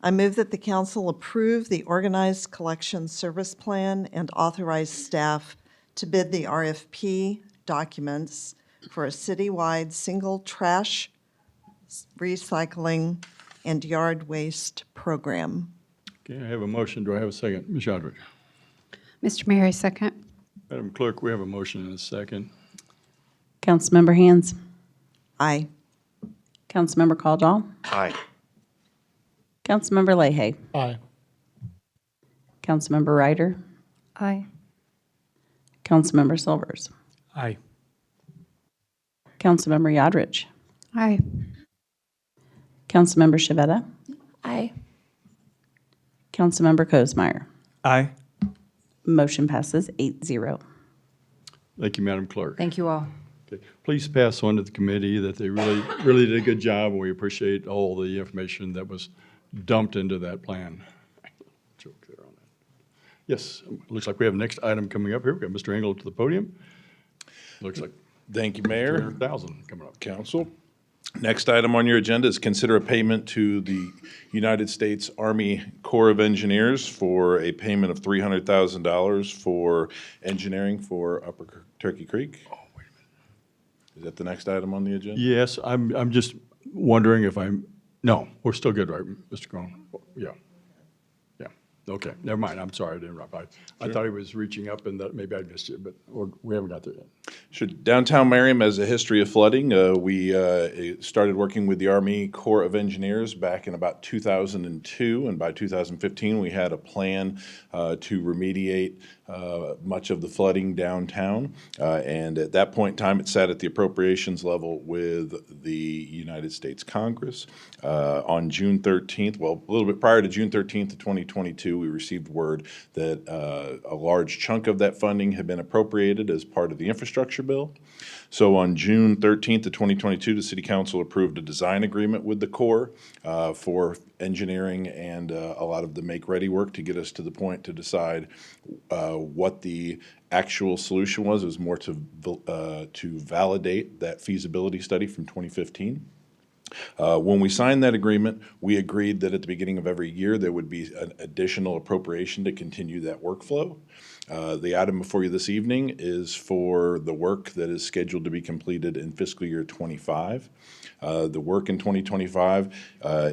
I move that the council approve the organized collection service plan and authorize staff to bid the RFP documents for a citywide single trash, recycling, and yard waste program. Okay, I have a motion. Do I have a second? Ms. Yodrich? Mr. Mayor, I second. Madam Clerk, we have a motion and a second. Councilmember Hands. Aye. Councilmember Caldwell. Aye. Councilmember Leahy. Aye. Councilmember Ryder. Aye. Councilmember Silvers. Aye. Councilmember Yodrich. Aye. Councilmember Shavetta. Aye. Councilmember Cosmeyer. Aye. Motion passes 8-0. Thank you, Madam Clerk. Thank you all. Okay, please pass on to the committee that they really did a good job, and we appreciate all the information that was dumped into that plan. Joke there on that. Yes, looks like we have the next item coming up here. We've got Mr. Engel to the podium. Looks like Thank you, Mayor, 200,000 coming up. Council. Next item on your agenda is consider a payment to the United States Army Corps of Engineers for a payment of $300,000 for engineering for Upper Turkey Creek. Oh, wait a minute. Is that the next item on the agenda? Yes, I'm just wondering if no, we're still good, right, Mr. Crone? Yeah. Yeah, okay, never mind, I'm sorry to interrupt. I thought he was reaching up and that maybe I missed it, but we haven't got there yet. Sure. Downtown Merriam has a history of flooding. We started working with the Army Corps of Engineers back in about 2002, and by 2015, we had a plan to remediate much of the flooding downtown. And at that point in time, it sat at the appropriations level with the United States Congress. On June 13th, well, a little bit prior to June 13th of 2022, we received word that a large chunk of that funding had been appropriated as part of the infrastructure bill. So on June 13th of 2022, the City Council approved a design agreement with the Corps for engineering and a lot of the make-ready work to get us to the point to decide what the actual solution was. It was more to validate that feasibility study from 2015. When we signed that agreement, we agreed that at the beginning of every year, there would be an additional appropriation to continue that workflow. The item before you this evening is for the work that is scheduled to be completed in fiscal year '25. The work in 2025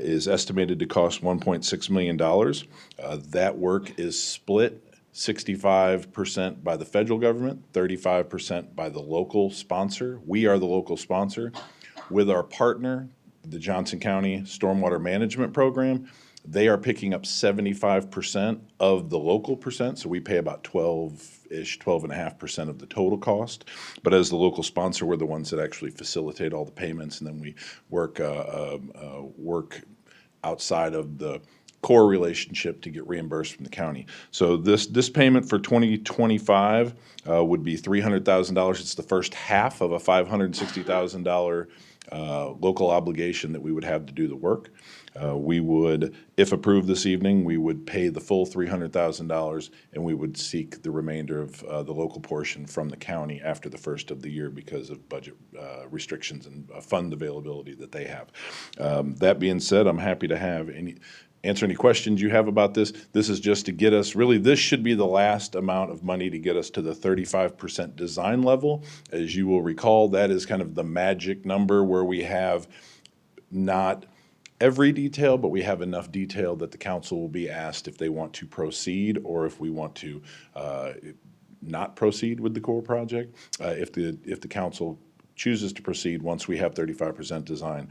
is estimated to cost $1.6 million. That work is split 65% by the federal government, 35% by the local sponsor. We are the local sponsor. With our partner, the Johnson County Stormwater Management Program, they are picking up 75% of the local percent, so we pay about 12.5% of the total cost. But as the local sponsor, we're the ones that actually facilitate all the payments, and then we work outside of the core relationship to get reimbursed from the county. So this payment for 2025 would be $300,000. It's the first half of a $560,000 local obligation that we would have to do the work. We would, if approved this evening, we would pay the full $300,000, and we would seek the remainder of the local portion from the county after the first of the year because of budget restrictions and fund availability that they have. That being said, I'm happy to answer any questions you have about this. This is just to get us, really, this should be the last amount of money to get us to the 35% design level. As you will recall, that is kind of the magic number where we have not every detail, but we have enough detail that the council will be asked if they want to proceed or if we want to not proceed with the core project. If the council chooses to proceed, once we have 35% design,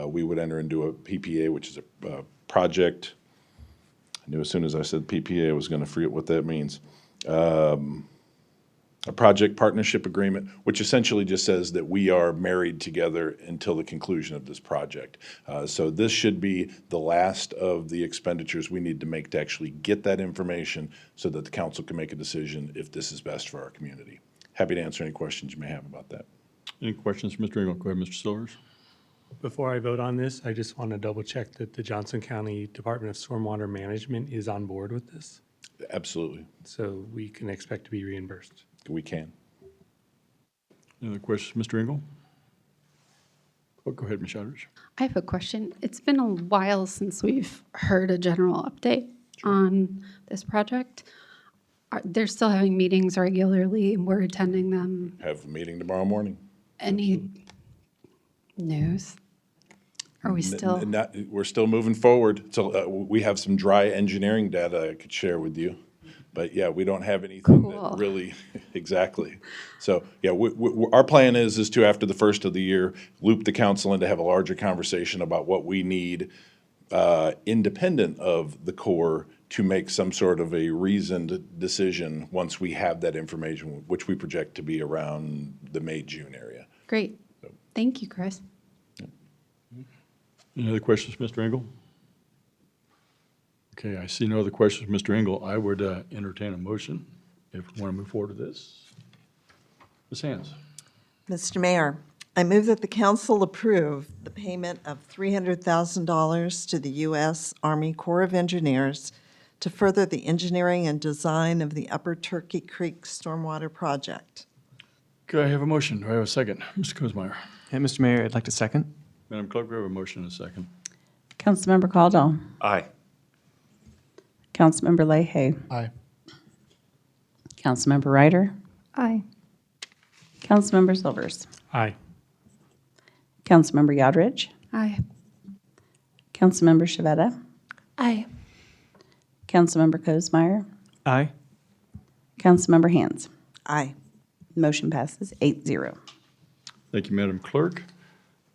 we would enter into a PPA, which is a project. I knew as soon as I said PPA, I was going to forget what that means. A project partnership agreement, which essentially just says that we are married together until the conclusion of this project. So this should be the last of the expenditures we need to make to actually get that information so that the council can make a decision if this is best for our community. Happy to answer any questions you may have about that. Any questions for Mr. Engel? Go ahead, Mr. Silvers. Before I vote on this, I just want to double check that the Johnson County Department of Stormwater Management is on board with this, Absolutely, so we can expect to be reimbursed. we can. Any other questions, Mr. Engel? Oh, go ahead, Ms. Shadrich. I have a question. It's been a while since we've heard a general update on this project. They're still having meetings regularly, and we're attending them. Have a meeting tomorrow morning. Any news? Are we still? We're still moving forward. So we have some dry engineering data I could share with you. But yeah, we don't have anything Cool. that really, exactly. So yeah, our plan is to, after the first of the year, loop the council in to have a larger conversation about what we need independent of the core to make some sort of a reasoned decision once we have that information, which we project to be around the May, June area. Great. Thank you, Chris. Any other questions, Mr. Engel? Okay, I see no other questions, Mr. Engel. I would entertain a motion if we want to move forward with this. Ms. Hands. Mr. Mayor, I move that the council approve the payment of $300,000 to the U.S. Army Corps of Engineers to further the engineering and design of the Upper Turkey Creek Stormwater Project. Could I have a motion? Do I have a second? Mr. Kozmeyer. Yeah, Mr. Mayor, I'd like to second. Madam Clerk, we have a motion and a second. Councilmember Caldwell. Aye. Councilmember Leahy. Aye. Councilmember Ryder. Aye. Councilmember Silvers. Aye. Councilmember Yodridge. Aye. Councilmember Shavetta. Aye. Councilmember Kozmeyer. Aye. Councilmember Hands. Aye. Motion passes 8-0. Thank you, Madam Clerk.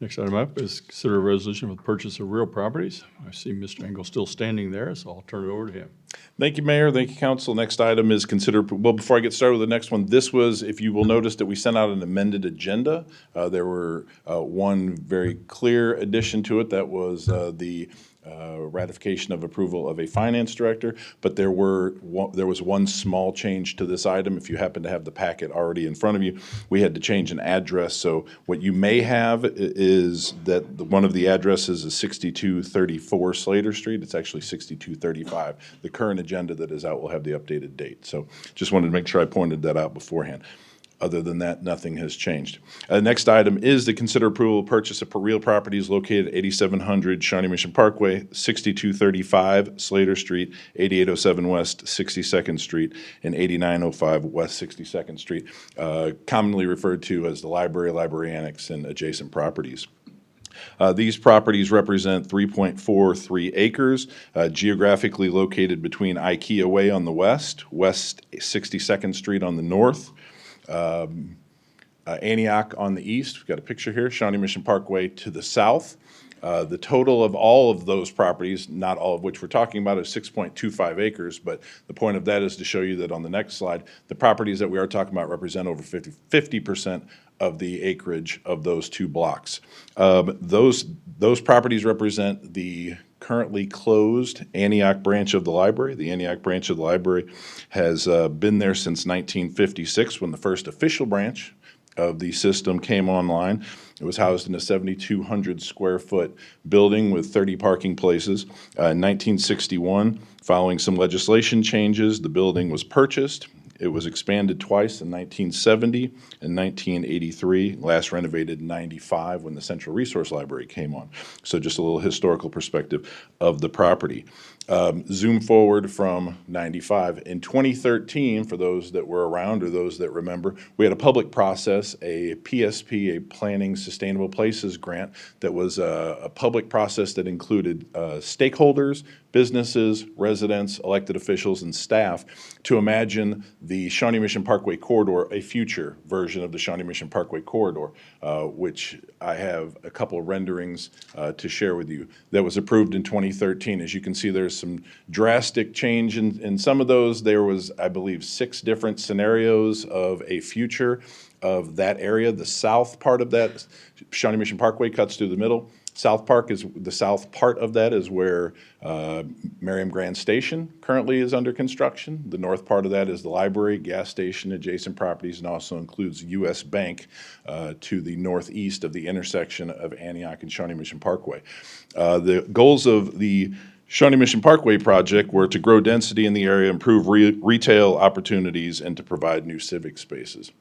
Next item up is consider a resolution for the purchase of real properties. I see Mr. Engel still standing there, so I'll turn it over to him. Thank you, Mayor. Thank you, Council. Next item is well, before I get started with the next one, this was, if you will notice that we sent out an amended agenda. There were one very clear addition to it. That was the ratification of approval of a finance director, but there was one small change to this item. If you happen to have the packet already in front of you, we had to change an address. So what you may have is that one of the addresses is 6234 Slater Street. It's actually 6235. The current agenda that is out will have the updated date. So just wanted to make sure I pointed that out beforehand. Other than that, nothing has changed. Next item is to consider approval of purchase of real properties located at 8700 Shawnee Mission Parkway, 6235 Slater Street, 8807 West 62nd Street, and 8905 West 62nd Street, commonly referred to as the library annex, and adjacent properties. These properties represent 3.43 acres, geographically located between IKEA Way on the west, West 62nd Street on the north, Antioch on the east. We've got a picture here, Shawnee Mission Parkway to the south. The total of all of those properties, not all of which we're talking about, is 6.25 acres, but the point of that is to show you that on the next slide, the properties that we are talking about represent over 50% of the acreage of those two blocks. Those properties represent the currently closed Antioch branch of the library. The Antioch branch of the library has been there since 1956, when the first official branch of the system came online. It was housed in a 7,200 square foot building with 30 parking places. In 1961, following some legislation changes, the building was purchased. It was expanded twice in 1970 and 1983, last renovated in 95 when the Central Resource Library came on. So just a little historical perspective of the property. Zoom forward from 95. In 2013, for those that were around or those that remember, we had a public process, a PSP, a Planning Sustainable Places grant, that was a public process that included stakeholders, businesses, residents, elected officials, and staff to imagine the Shawnee Mission Parkway corridor, a future version of the Shawnee Mission Parkway corridor, which I have a couple of renderings to share with you. That was approved in 2013. As you can see, there's some drastic change in some of those. There was, I believe, 6 different scenarios of a future of that area. The south part of that, Shawnee Mission Parkway, cuts through the middle. South part of that is where Merriam Grand Station currently is under construction. The north part of that is the library, gas station, adjacent properties, and also includes U.S. Bank to the northeast of the intersection of Antioch and Shawnee Mission Parkway. The goals of the Shawnee Mission Parkway project were to grow density in the area, improve retail opportunities, and to provide new civic spaces.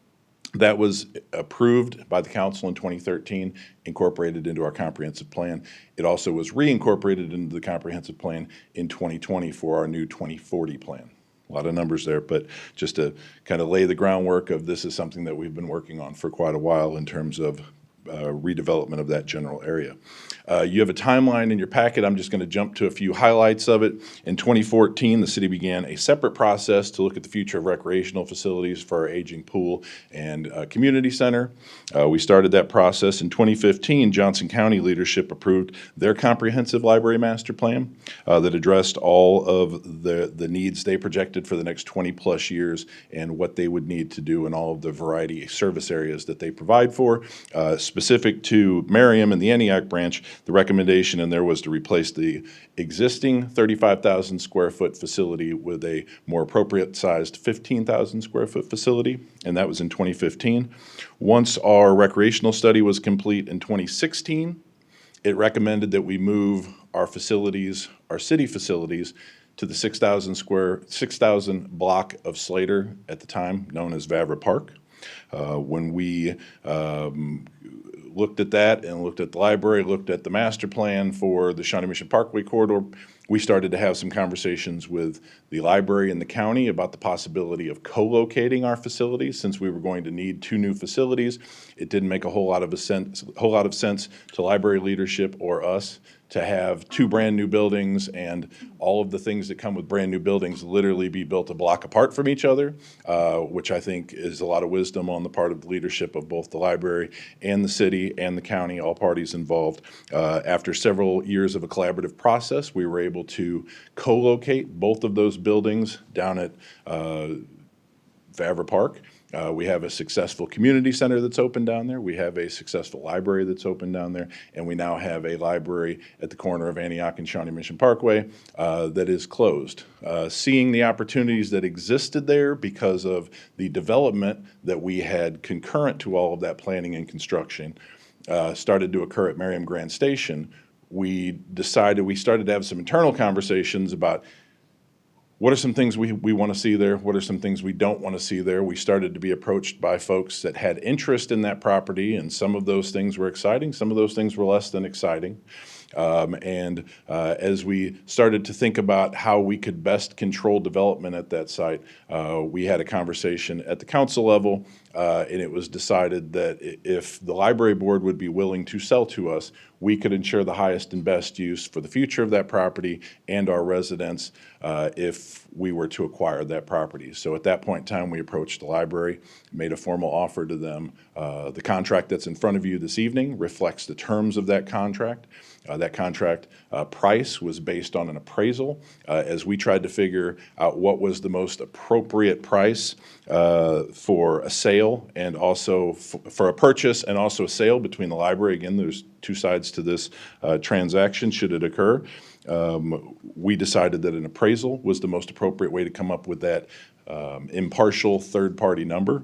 That was approved by the council in 2013, incorporated into our comprehensive plan. It also was reincorporated into the comprehensive plan in 2020 for our new 2040 plan. A lot of numbers there, but just to kind of lay the groundwork of this is something that we've been working on for quite a while in terms of redevelopment of that general area. You have a timeline in your packet. I'm just going to jump to a few highlights of it. In 2014, the city began a separate process to look at the future of recreational facilities for our aging pool and community center. We started that process. In 2015, Johnson County leadership approved their comprehensive library master plan that addressed all of the needs they projected for the next 20-plus years and what they would need to do in all of the variety of service areas that they provide for. Specific to Merriam and the Antioch branch, the recommendation in there was to replace the existing 35,000 square foot facility with a more appropriate sized 15,000 square foot facility, and that was in 2015. Once our recreational study was complete in 2016, it recommended that we move our facilities, our city facilities, to the 6,000 block of Slater at the time, known as Vavra Park. When we looked at that and looked at the library, looked at the master plan for the Shawnee Mission Parkway corridor, we started to have some conversations with the library and the county about the possibility of co-locating our facilities. Since we were going to need 2 new facilities, it didn't make a whole lot of sense to library leadership or us to have 2 brand new buildings and all of the things that come with brand new buildings literally be built a block apart from each other, which I think is a lot of wisdom on the part of the leadership of both the library and the city and the county, all parties involved. After several years of a collaborative process, we were able to co-locate both of those buildings down at Vavra Park. We have a successful community center that's open down there. We have a successful library that's open down there. And we now have a library at the corner of Antioch and Shawnee Mission Parkway that is closed. Seeing the opportunities that existed there because of the development that we had concurrent to all of that planning and construction started to occur at Merriam Grand Station, we started to have some internal conversations about what are some things we want to see there? What are some things we don't want to see there? We started to be approached by folks that had interest in that property, and some of those things were exciting, some of those things were less than exciting. As we started to think about how we could best control development at that site, we had a conversation at the council level, and it was decided that if the library board would be willing to sell to us, we could ensure the highest and best use for the future of that property and our residents if we were to acquire that property. So at that point in time, we approached the library, made a formal offer to them. The contract that's in front of you this evening reflects the terms of that contract. That contract price was based on an appraisal as we tried to figure out what was the most appropriate price for a sale and also for a purchase and also a sale between the library. Again, there's 2 sides to this transaction should it occur. We decided that an appraisal was the most appropriate way to come up with that impartial third-party number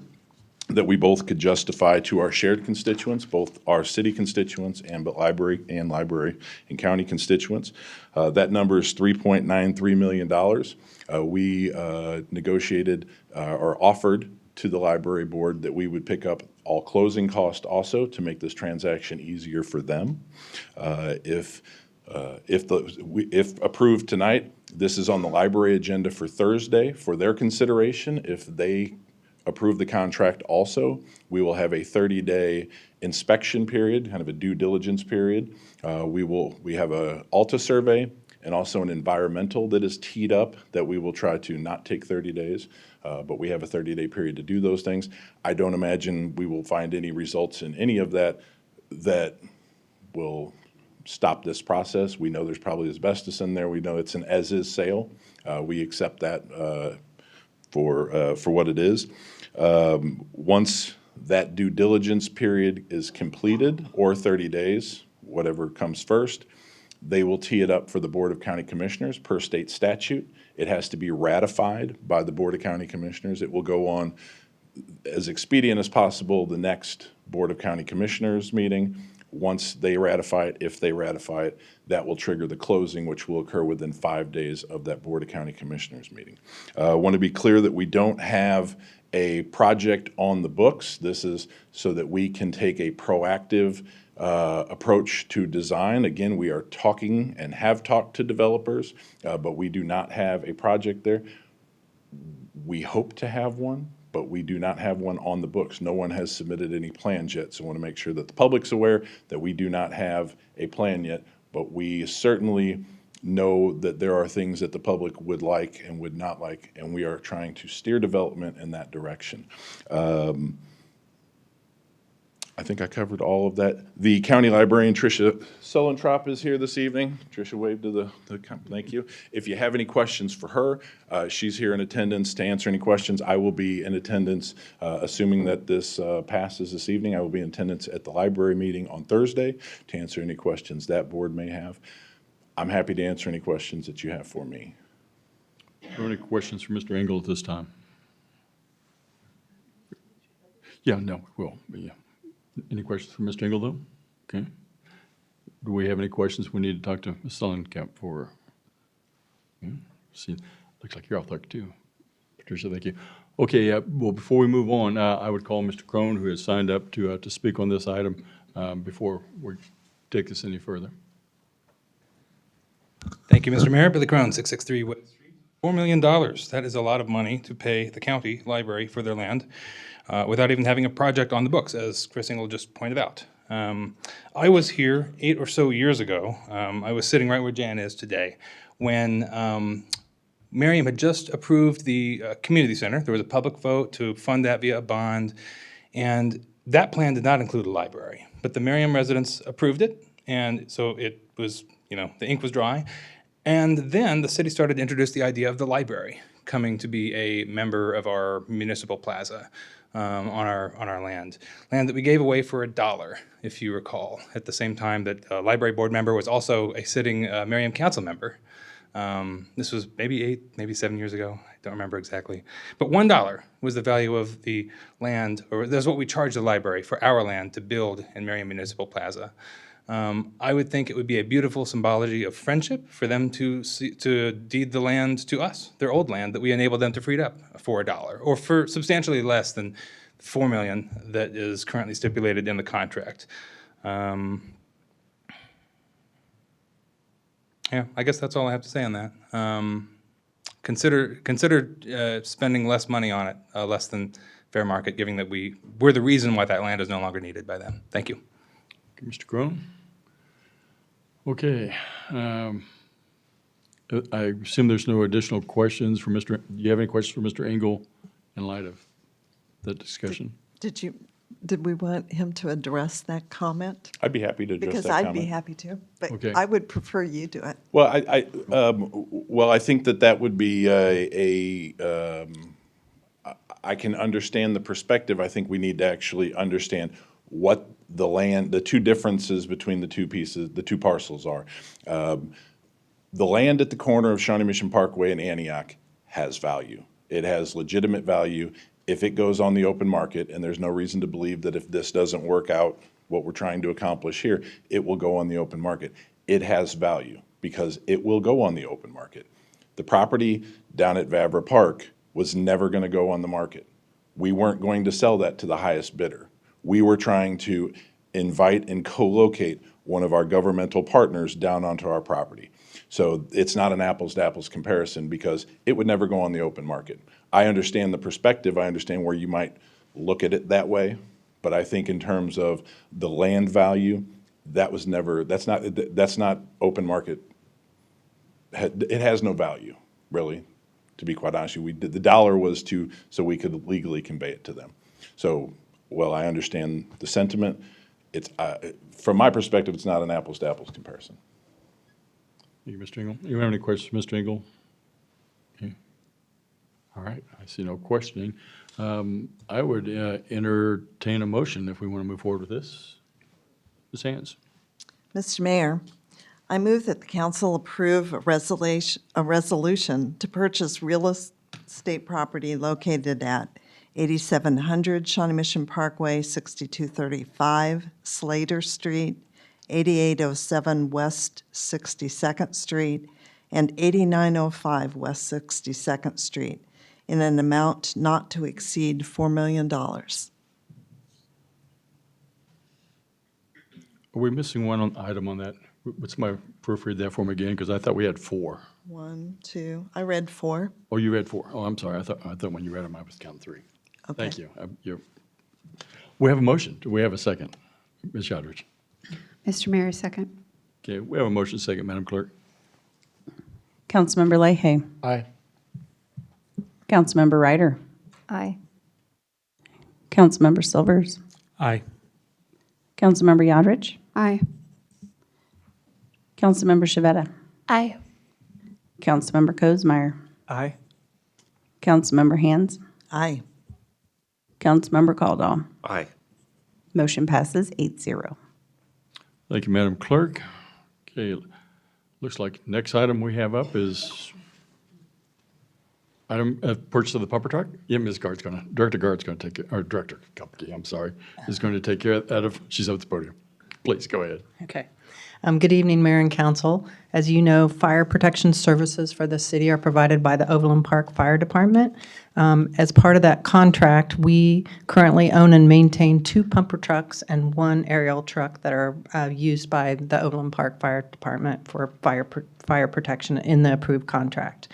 that we both could justify to our shared constituents, both our city constituents and library and county constituents. That number is $3.93 million. We negotiated or offered to the library board that we would pick up all closing costs also to make this transaction easier for them. If If approved tonight, this is on the library agenda for Thursday for their consideration. If they approve the contract also, we will have a 30-day inspection period, kind of a due diligence period. We have a Alta survey and also an environmental that is teed up that we will try to not take 30 days, but we have a 30-day period to do those things. I don't imagine we will find any results in any of that will stop this process. We know there's probably asbestos in there. We know it's an as-is sale. We accept that for what it is. Once that due diligence period is completed, or 30 days, whatever comes first, they will tee it up for the Board of County Commissioners per state statute. It has to be ratified by the Board of County Commissioners. It will go on as expedient as possible the next Board of County Commissioners meeting. Once they ratify it, if they ratify it, that will trigger the closing, which will occur within 5 days of that Board of County Commissioners meeting. I want to be clear that we don't have a project on the books. This is so that we can take a proactive approach to design. Again, we are talking and have talked to developers, but we do not have a project there. We hope to have one, but we do not have one on the books. No one has submitted any plans yet, so I want to make sure that the public's aware that we do not have a plan yet, but we certainly know that there are things that the public would like and would not like, and we are trying to steer development in that direction. I think I covered all of that. The county librarian, Tricia Sullentrop, is here this evening. Tricia, wave to the thank you. If you have any questions for her, she's here in attendance to answer any questions. I will be in attendance, assuming that this passes this evening. I will be in attendance at the library meeting on Thursday to answer any questions that board may have. I'm happy to answer any questions that you have for me. Are there any questions for Mr. Engel at this time? Yeah, no, we will. Yeah. Any questions for Mr. Engel, though? Okay. Do we have any questions we need to talk to Ms. Sullenkamp for? Yeah. See, looks like you're off there too. Patricia, thank you. Okay, well, before we move on, I would call Mr. Crone, who has signed up to speak on this item before we take this any further. Thank you, Mr. Mayor. Billy Crone, 663 West Street. $4 million. That is a lot of money to pay the county library for their land without even having a project on the books, as Chris Engel just pointed out. I was here 8 or so years ago. I was sitting right where Jan is today when Merriam had just approved the community center. There was a public vote to fund that via a bond, and that plan did not include a library. But the Merriam residents approved it, and so it was, the ink was dry. And then the city started to introduce the idea of the library coming to be a member of our municipal plaza on our land that we gave away for $1, if you recall, at the same time that a library board member was also a sitting Merriam council member. This was maybe 7 years ago. I don't remember exactly. But $1 was the value of the land, or that's what we charged the library for our land to build in Merriam Municipal Plaza. I would think it would be a beautiful symbology of friendship for them to deed the land to us, their old land that we enabled them to free up for $1, or for substantially less than $4 million that is currently stipulated in the contract. Yeah, I guess that's all I have to say on that. Consider spending less money on it, less than fair market, given that we're the reason why that land is no longer needed by them. Thank you. Mr. Crone? Okay. I assume there's no additional questions for Mr. Do you have any questions for Mr. Engel in light of that discussion? Did we want him to address that comment? I'd be happy to address that Because I'd comment. be happy to, but Okay. I would prefer you do it. Well, I think that would be I can understand the perspective. I think we need to actually understand what the two differences between the two parcels are. The land at the corner of Shawnee Mission Parkway and Antioch has value. It has legitimate value. If it goes on the open market, and there's no reason to believe that if this doesn't work out, what we're trying to accomplish here, it will go on the open market. It has value because it will go on the open market. The property down at Vavra Park was never going to go on the market. We weren't going to sell that to the highest bidder. We were trying to invite and co-locate one of our governmental partners down onto our property. So it's not an apples to apples comparison because it would never go on the open market. I understand the perspective, I understand where you might look at it that way, but I think in terms of the land value, that's not open market. It has no value, really, to be quite honest with you. The dollar was so we could legally convey it to them. So, well, I understand the sentiment. It's, from my perspective, it's not an apples to apples comparison. Thank you, Mr. Engel. You have any questions, Mr. Engel? Okay. All right, I see no questioning. I would entertain a motion if we want to move forward with this. Ms. Hands? Mr. Mayor, I move that the council approve a resolution to purchase real estate property located at 8700 Shawnee Mission Parkway, 6235 Slater Street, 8807 West 62nd Street, and 8905 West 62nd Street in an amount not to exceed $4 million. Are we missing one item on that? Would somebody proofread that for me again? Because I thought we had 4. 1, 2, I read 4. Oh, you read 4. Oh, I'm sorry. I thought when you read them, I was counting 3. Okay. Thank you. We have a motion. Do we have a second? Ms. Shadrich? Mr. Mayor, second. Okay, we have a motion second, Madam Clerk. Councilmember Leahy. Aye. Councilmember Ryder. Aye. Councilmember Silvers. Aye. Councilmember Yodrich. Aye. Councilmember Shavetta. Aye. Councilmember Kozmeyer. Aye. Councilmember Hands. Aye. Councilmember Caldwell. Aye. Motion passes 8-0. Thank you, Madam Clerk. Okay, looks like next item we have up is item purchase of the pumper truck. Yeah, Director Guard's going to take it, or Director Kupke, I'm sorry, is going to take care of that. She's up at the podium. Please, go ahead. Okay. Good evening, Mayor and Council. As you know, fire protection services for the city are provided by the Overland Park Fire Department. As part of that contract, we currently own and maintain 2 pumper trucks and 1 aerial truck that are used by the Overland Park Fire Department for fire protection in the approved contract.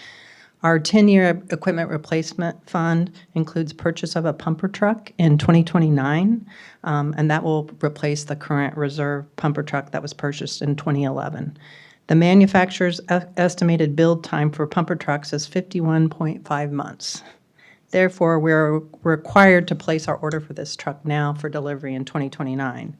Our 10-year equipment replacement fund includes purchase of a pumper truck in 2029, and that will replace the current reserve pumper truck that was purchased in 2011. The manufacturer's estimated build time for pumper trucks is 51.5 months. Therefore, we're required to place our order for this truck now for delivery in 2029.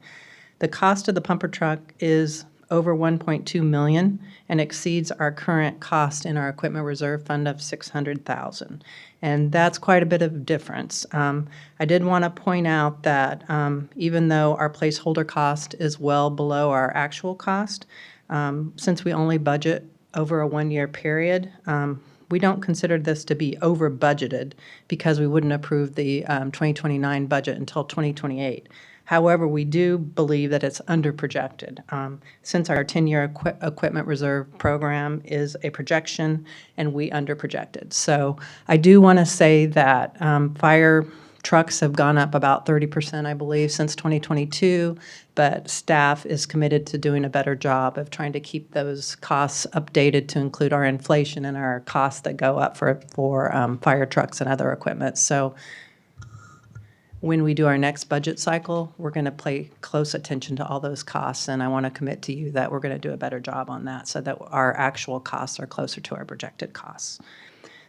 The cost of the pumper truck is over $1.2 million and exceeds our current cost in our equipment reserve fund of $600,000. And that's quite a bit of difference. I did want to point out that even though our placeholder cost is well below our actual cost, since we only budget over a 1-year period, we don't consider this to be over budgeted because we wouldn't approve the 2029 budget until 2028. However, we do believe that it's under projected. Since our 10-year equipment reserve program is a projection and we under projected. So I do want to say that fire trucks have gone up about 30%, I believe, since 2022, but staff is committed to doing a better job of trying to keep those costs updated to include our inflation and our costs that go up for fire trucks and other equipment. So when we do our next budget cycle, we're going to pay close attention to all those costs, and I want to commit to you that we're going to do a better job on that so that our actual costs are closer to our projected costs.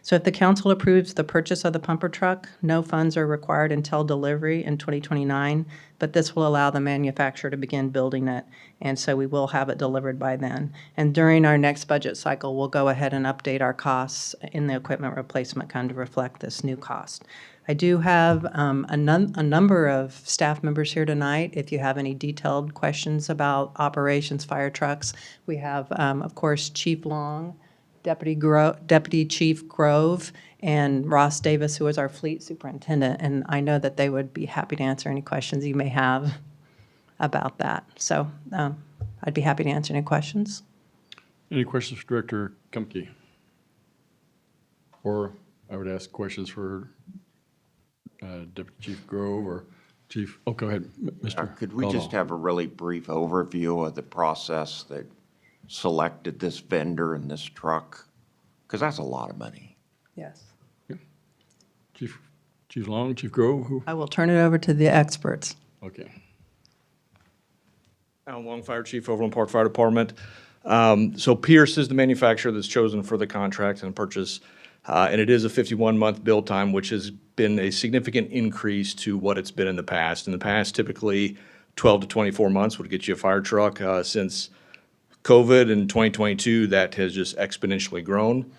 So if the council approves the purchase of the pumper truck, no funds are required until delivery in 2029, but this will allow the manufacturer to begin building it, and so we will have it delivered by then. And during our next budget cycle, we'll go ahead and update our costs in the equipment replacement fund to reflect this new cost. I do have a number of staff members here tonight. If you have any detailed questions about operations fire trucks, we have, of course, Chief Long, Deputy Chief Grove, and Ross Davis, who is our fleet superintendent, and I know that they would be happy to answer any questions you may have about that. So I'd be happy to answer any questions. Any questions for Director Kumke? Or I would ask questions for Deputy Chief Grove or Chief, oh, go ahead, Mr. Could we just Caldwell. have a really brief overview of the process that selected this vendor and this truck? Because that's a lot of money. Yes. Chief Long, Chief Grove, who? I will turn it over to the experts. Okay. Alan Long, Fire Chief, Overland Park Fire Department. So Pierce is the manufacturer that's chosen for the contract and purchase, and it is a 51-month build time, which has been a significant increase to what it's been in the past. In the past, typically 12 to 24 months would get you a fire truck. Since COVID in 2022, that has just exponentially grown.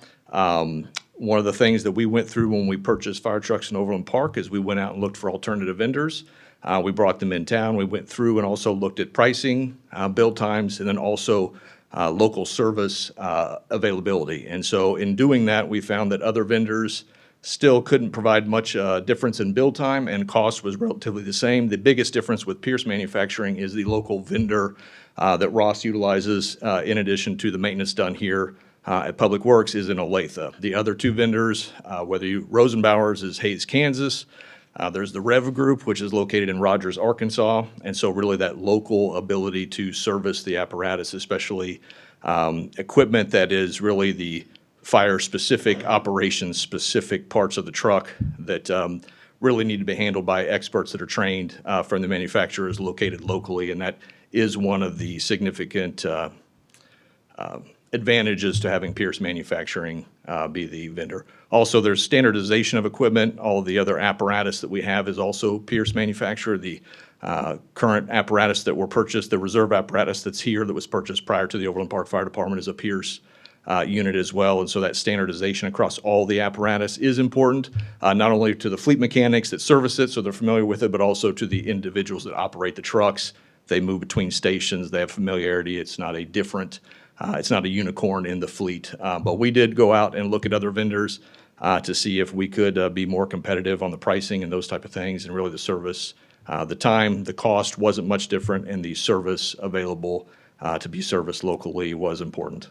One of the things that we went through when we purchased fire trucks in Overland Park is we went out and looked for alternative vendors. We brought them in town. We went through and also looked at pricing, build times, and then also local service availability. And so in doing that, we found that other vendors still couldn't provide much difference in build time, and cost was relatively the same. The biggest difference with Pierce Manufacturing is the local vendor that Ross utilizes in addition to the maintenance done here at Public Works is in Olathe. The other two vendors, Rosenbauer's is Hayes, Kansas. There's the Rev Group, which is located in Rogers, Arkansas. And so really that local ability to service the apparatus, especially equipment that is really the fire-specific, operation-specific parts of the truck that really need to be handled by experts that are trained from the manufacturers located locally. And that is one of the significant advantages to having Pierce Manufacturing be the vendor. Also, there's standardization of equipment. All of the other apparatus that we have is also Pierce Manufacturer. The current apparatus that were purchased, the reserve apparatus that's here that was purchased prior to the Overland Park Fire Department is a Pierce unit as well. And so that standardization across all the apparatus is important, not only to the fleet mechanics that service it, so they're familiar with it, but also to the individuals that operate the trucks. They move between stations. They have familiarity. It's not a different it's not a unicorn in the fleet, but we did go out and look at other vendors to see if we could be more competitive on the pricing and those type of things, and really the service. The time, the cost wasn't much different, and the service available to be serviced locally was important.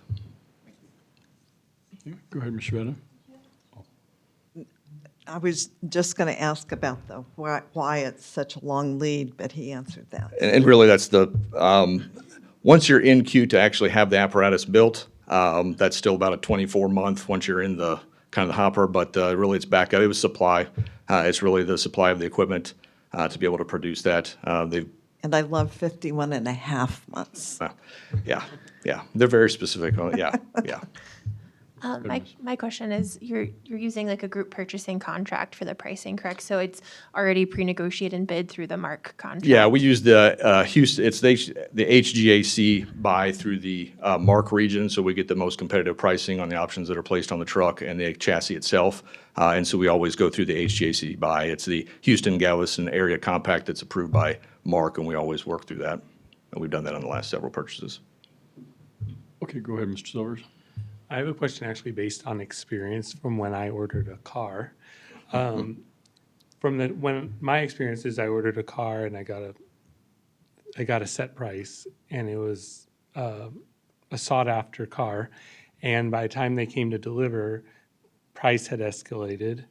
Go ahead, Mr. Bennett. I was just going to ask about the why it's such a long lead, but he answered that. And really, that's the once you're in queue to actually have the apparatus built, that's still about a 24-month once you're in the kind of the hopper, but really it's back up. It was supply. It's really the supply of the equipment to be able to produce that. And I love 51 and a half months. Yeah, they're very specific. Yeah. My question is, you're using like a group purchasing contract for the pricing, correct? So it's already pre-negotiated and bid through the MARC contract? Yeah, we use the Houston, it's the HGAC buy through the MARC region, so we get the most competitive pricing on the options that are placed on the truck and the chassis itself. And so we always go through the HGAC buy. It's the Houston Galveston area compact that's approved by MARC, and we always work through that. And we've done that on the last several purchases. Okay, go ahead, Mr. Silvers. I have a question actually based on experience from when I ordered a car. When my experience is I ordered a car and I got a set price, and it was a sought after car, and by the time they came to deliver, price had escalated,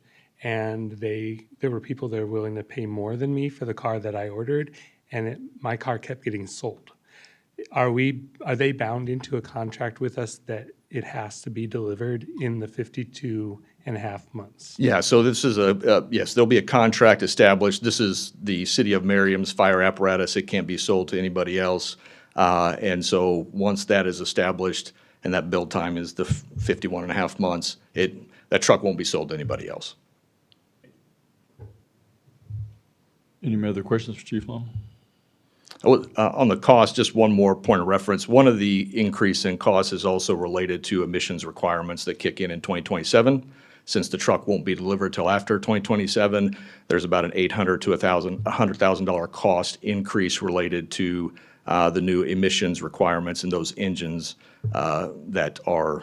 and there were people that were willing to pay more than me for the car that I ordered, and my car kept getting sold. Are they bound into a contract with us that it has to be delivered in the 52 and a half months? Yeah, so this is yes, there'll be a contract established. This is the city of Merriam's fire apparatus. It can't be sold to anybody else. And so once that is established and that build time is the 51 and a half months, that truck won't be sold to anybody else. Any other questions for Chief Long? On the cost, just one more point of reference. One of the increase in costs is also related to emissions requirements that kick in 2027. Since the truck won't be delivered till after 2027, there's about an $800,000 to $100,000 cost increase related to the new emissions requirements and those engines that are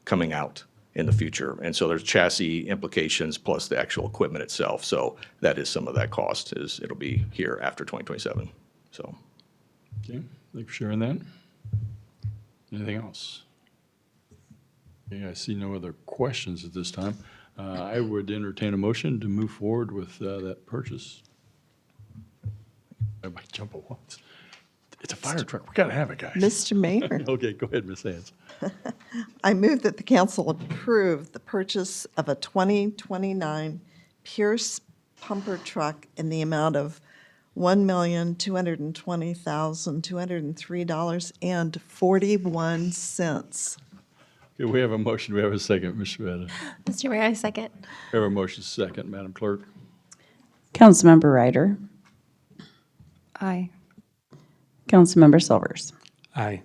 coming out in the future. And so there's chassis implications plus the actual equipment itself. So that is some of that cost. It'll be here after 2027. So. Okay, thanks for sharing that. Anything else? Okay, I see no other questions at this time. I would entertain a motion to move forward with that purchase. everybody jump at once. It's a fire truck. We gotta have it, guys. Mr. Mayor, Okay, go ahead, Ms. Hands. I move that the council approve the purchase of a 2029 Pierce pumper truck in the amount of $1,220,203.41. Okay, we have a motion. We have a second, Ms. Shveta. Mr. Mayor, I second. We have a motion second, Madam Clerk. Councilmember Ryder. Aye. Councilmember Silvers. Aye.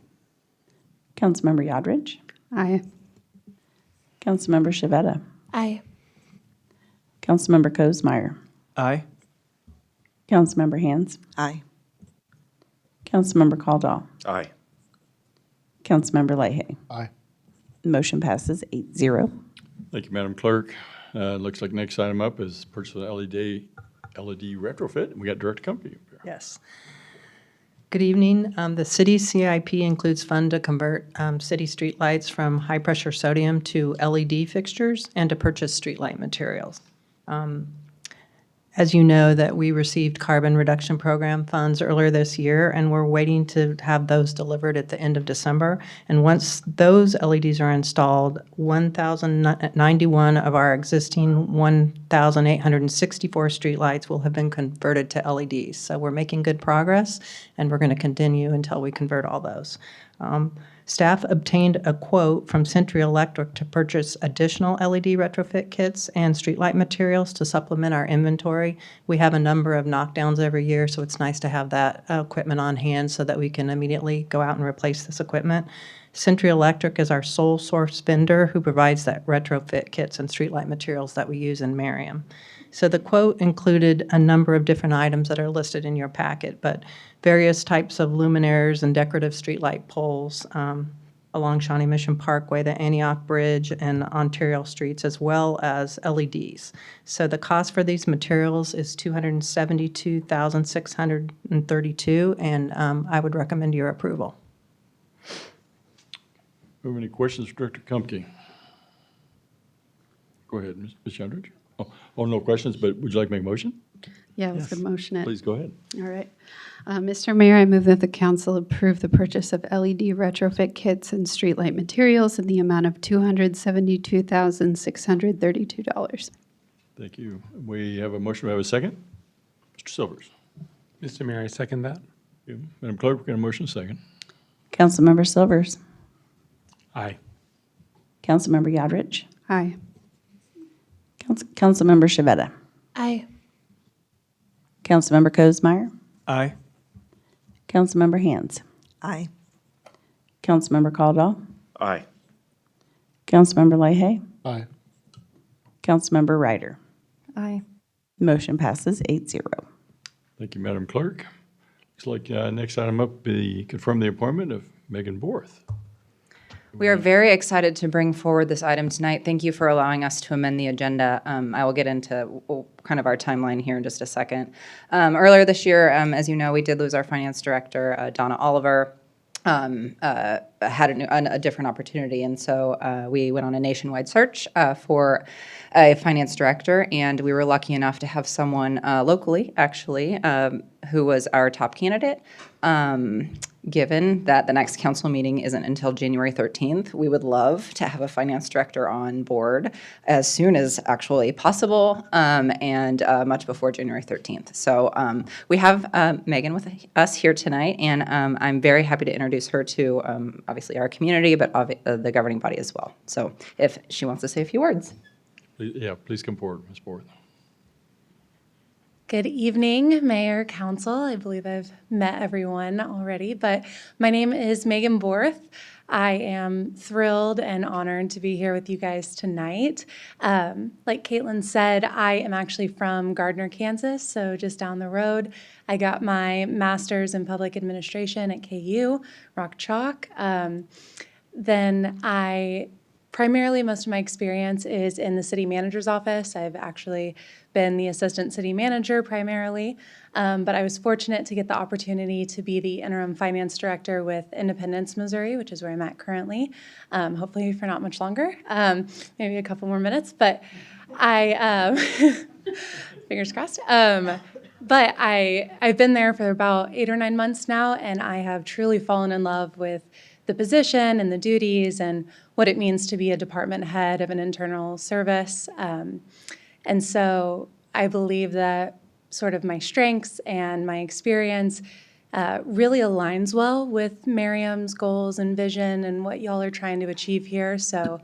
Councilmember Yodridge. Aye. Councilmember Shavetta. Aye. Councilmember Kozmeyer. Aye. Councilmember Hands. Aye. Councilmember Caldwell. Aye. Councilmember Leahy. Aye. Motion passes 8-0. Thank you, Madam Clerk. Looks like next item up is purchase of LED retrofit. We got Director Company. Yes. Good evening. The city CIP includes fund to convert city streetlights from high-pressure sodium to LED fixtures and to purchase streetlight materials. As you know, that we received carbon reduction program funds earlier this year, and we're waiting to have those delivered at the end of December. And once those LEDs are installed, 1,091 of our existing 1,864 streetlights will have been converted to LEDs. So we're making good progress, and we're going to continue until we convert all those. Staff obtained a quote from Century Electric to purchase additional LED retrofit kits and streetlight materials to supplement our inventory. We have a number of knockdowns every year, so it's nice to have that equipment on hand so that we can immediately go out and replace this equipment. Century Electric is our sole source vendor who provides that retrofit kits and streetlight materials that we use in Merriam. So the quote included a number of different items that are listed in your packet, but various types of luminaires and decorative streetlight poles along Shawnee Mission Parkway, the Antioch Bridge, and Ontario streets, as well as LEDs. So the cost for these materials is $272,632, and I would recommend your approval. Do you have any questions for Director Company? Go ahead, Ms. Yodridge. Oh, no questions, but would you like to make a motion? Yeah, I was going to motion it. Please go ahead. All right. Mr. Mayor, I move that the council approve the purchase of LED retrofit kits and streetlight materials in the amount of $272,632. Thank you. We have a motion. We have a second. Mr. Silvers. Mr. Mayor, I second that. Okay. Madam Clerk, we got a motion second. Councilmember Silvers. Aye. Councilmember Yodridge. Aye. Councilmember Shavetta. Aye. Councilmember Kozmeyer. Aye. Councilmember Hands. Aye. Councilmember Caldwell. Aye. Councilmember Leahy. Aye. Councilmember Ryder. Aye. Motion passes 8-0. Thank you, Madam Clerk. Looks like next item up be confirm the appointment of Megan Borth. We are very excited to bring forward this item tonight. Thank you for allowing us to amend the agenda. I will get into kind of our timeline here in just a second. Earlier this year, as you know, we did lose our finance director, Donna Oliver. Had a different opportunity, and so we went on a nationwide search for a finance director, and we were lucky enough to have someone locally, actually, who was our top candidate. Given that the next council meeting isn't until January 13th, we would love to have a finance director on board as soon as actually possible, and much before January 13th. So we have Megan with us here tonight, and I'm very happy to introduce her to obviously our community, but the governing body as well. So if she wants to say a few words. Please come forward, Ms. Borth. Good evening, Mayor, Council. I believe I've met everyone already, but my name is Megan Borth. I am thrilled and honored to be here with you guys tonight. Like Caitlin said, I am actually from Gardner, Kansas, so just down the road. I got my master's in public administration at KU, Rock Chalk. Primarily, most of my experience is in the city manager's office. I've actually been the assistant city manager primarily, but I was fortunate to get the opportunity to be the interim finance director with Independence, Missouri, which is where I'm at currently, hopefully for not much longer, maybe a couple more minutes, but fingers crossed. But I've been there for about 8 or 9 months now, and I have truly fallen in love with the position and the duties and what it means to be a department head of an internal service. And so I believe that sort of my strengths and my experience really aligns well with Merriam's goals and vision and what y'all are trying to achieve here. So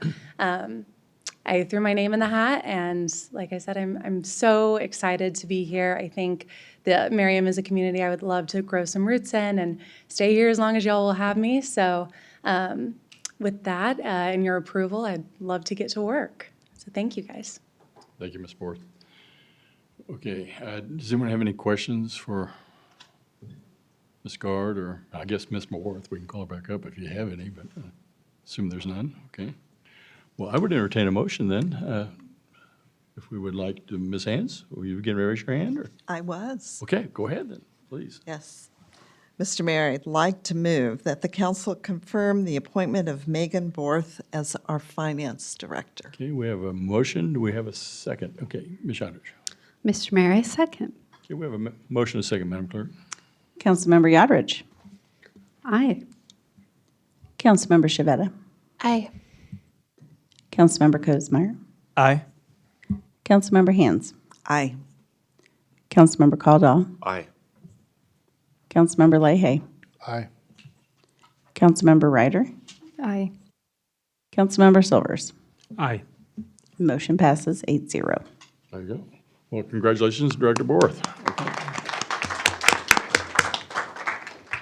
I threw my name in the hat, and like I said, I'm so excited to be here. I think that Merriam is a community I would love to grow some roots in and stay here as long as y'all will have me. So with that and your approval, I'd love to get to work. So thank you, guys. Thank you, Ms. Borth. Okay, does anyone have any questions for Ms. Guard, or I guess Ms. Borth? We can call her back up if you have any, but assume there's none. Okay. Well, I would entertain a motion then. If we would like to, Ms. Hans, were you getting ready to raise your hand? Or? I was. Okay, go ahead then, please. Yes. Mr. Mayor, I'd like to move that the council confirm the appointment of Megan Borth as our finance director. Okay, we have a motion. Do we have a second? Okay, Ms. Yadrich. Mr. Mayor, I second. Okay, we have a motion and a second, Madam Clerk. Councilmember Yodrich. Aye. Councilmember Shavetta. Aye. Councilmember Kozmeyer. Aye. Councilmember Hands. Aye. Councilmember Caldwell. Aye. Councilmember Leahy. Aye. Councilmember Ryder. Aye. Councilmember Silvers. Aye. Motion passes 8-0. There you go. Well, congratulations, Director Borth.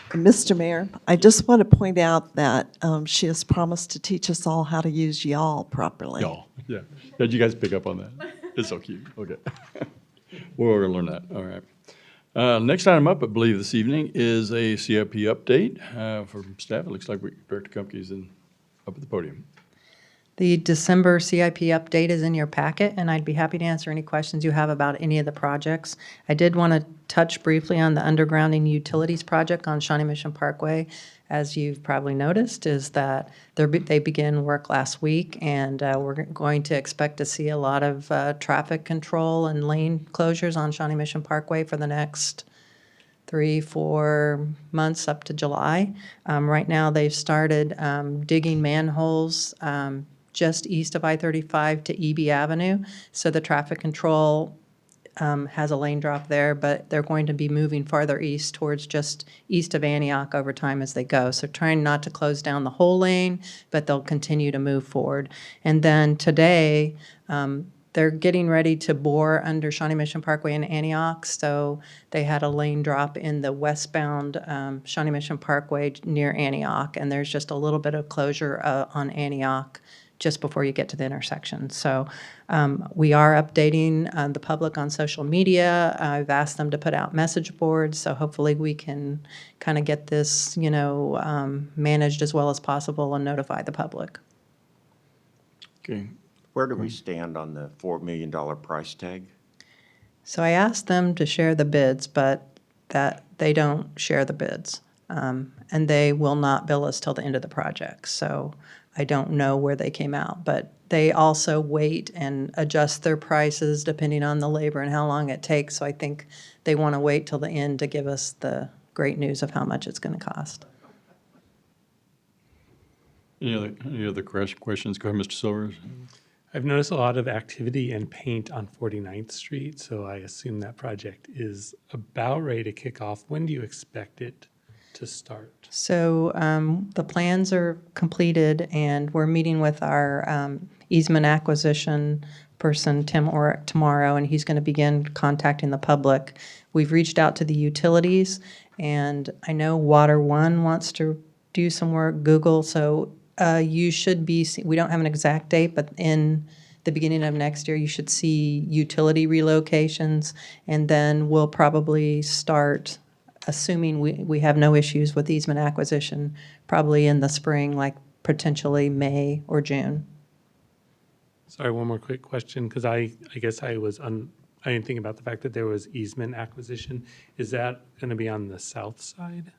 Mr. Mayor, I just want to point out that she has promised to teach us all how to use y'all properly. Y'all, yeah. Did you guys pick up on that? It's so cute. Okay. We're going to learn that. All right. Next item up, I believe, this evening is a CIP update from staff. It looks like Director Kumpke is up at the podium. The December CIP update is in your packet, and I'd be happy to answer any questions you have about any of the projects. I did want to touch briefly on the undergrounding utilities project on Shawnee Mission Parkway. As you've probably noticed, is that they began work last week, and we're going to expect to see a lot of traffic control and lane closures on Shawnee Mission Parkway for the next 3-4 months up to July. Right now, they've started digging manholes just east of I-35 to EB Avenue. So the traffic control has a lane drop there, but they're going to be moving farther east towards just east of Antioch over time as they go. So trying not to close down the whole lane, but they'll continue to move forward. And then today, they're getting ready to bore under Shawnee Mission Parkway in Antioch. So they had a lane drop in the westbound Shawnee Mission Parkway near Antioch, and there's just a little bit of closure on Antioch just before you get to the intersection. So we are updating the public on social media. I've asked them to put out message boards, so hopefully we can kind of get this, managed as well as possible and notify the public. Okay. Where do we stand on the $4 million price tag? So I asked them to share the bids, but that they don't share the bids. And they will not bill us till the end of the project. So I don't know where they came out, but they also wait and adjust their prices depending on the labor and how long it takes. So I think they want to wait till the end to give us the great news of how much it's going to cost. Any other questions? Go ahead, Mr. Silvers. I've noticed a lot of activity and paint on 49th Street, so I assume that project is about ready to kick off. When do you expect it to start? So the plans are completed, and we're meeting with our easement acquisition person, Tim Orrick, tomorrow, and he's going to begin contacting the public. We've reached out to the utilities, and I know Water One wants to do some work, Google, so you should be, we don't have an exact date, but in the beginning of next year, you should see utility relocations, and then we'll probably start, assuming we have no issues with easement acquisition, probably in the spring, like potentially May or June. Sorry, one more quick question, because I guess I didn't think about the fact that there was easement acquisition. Is that going to be on the south side?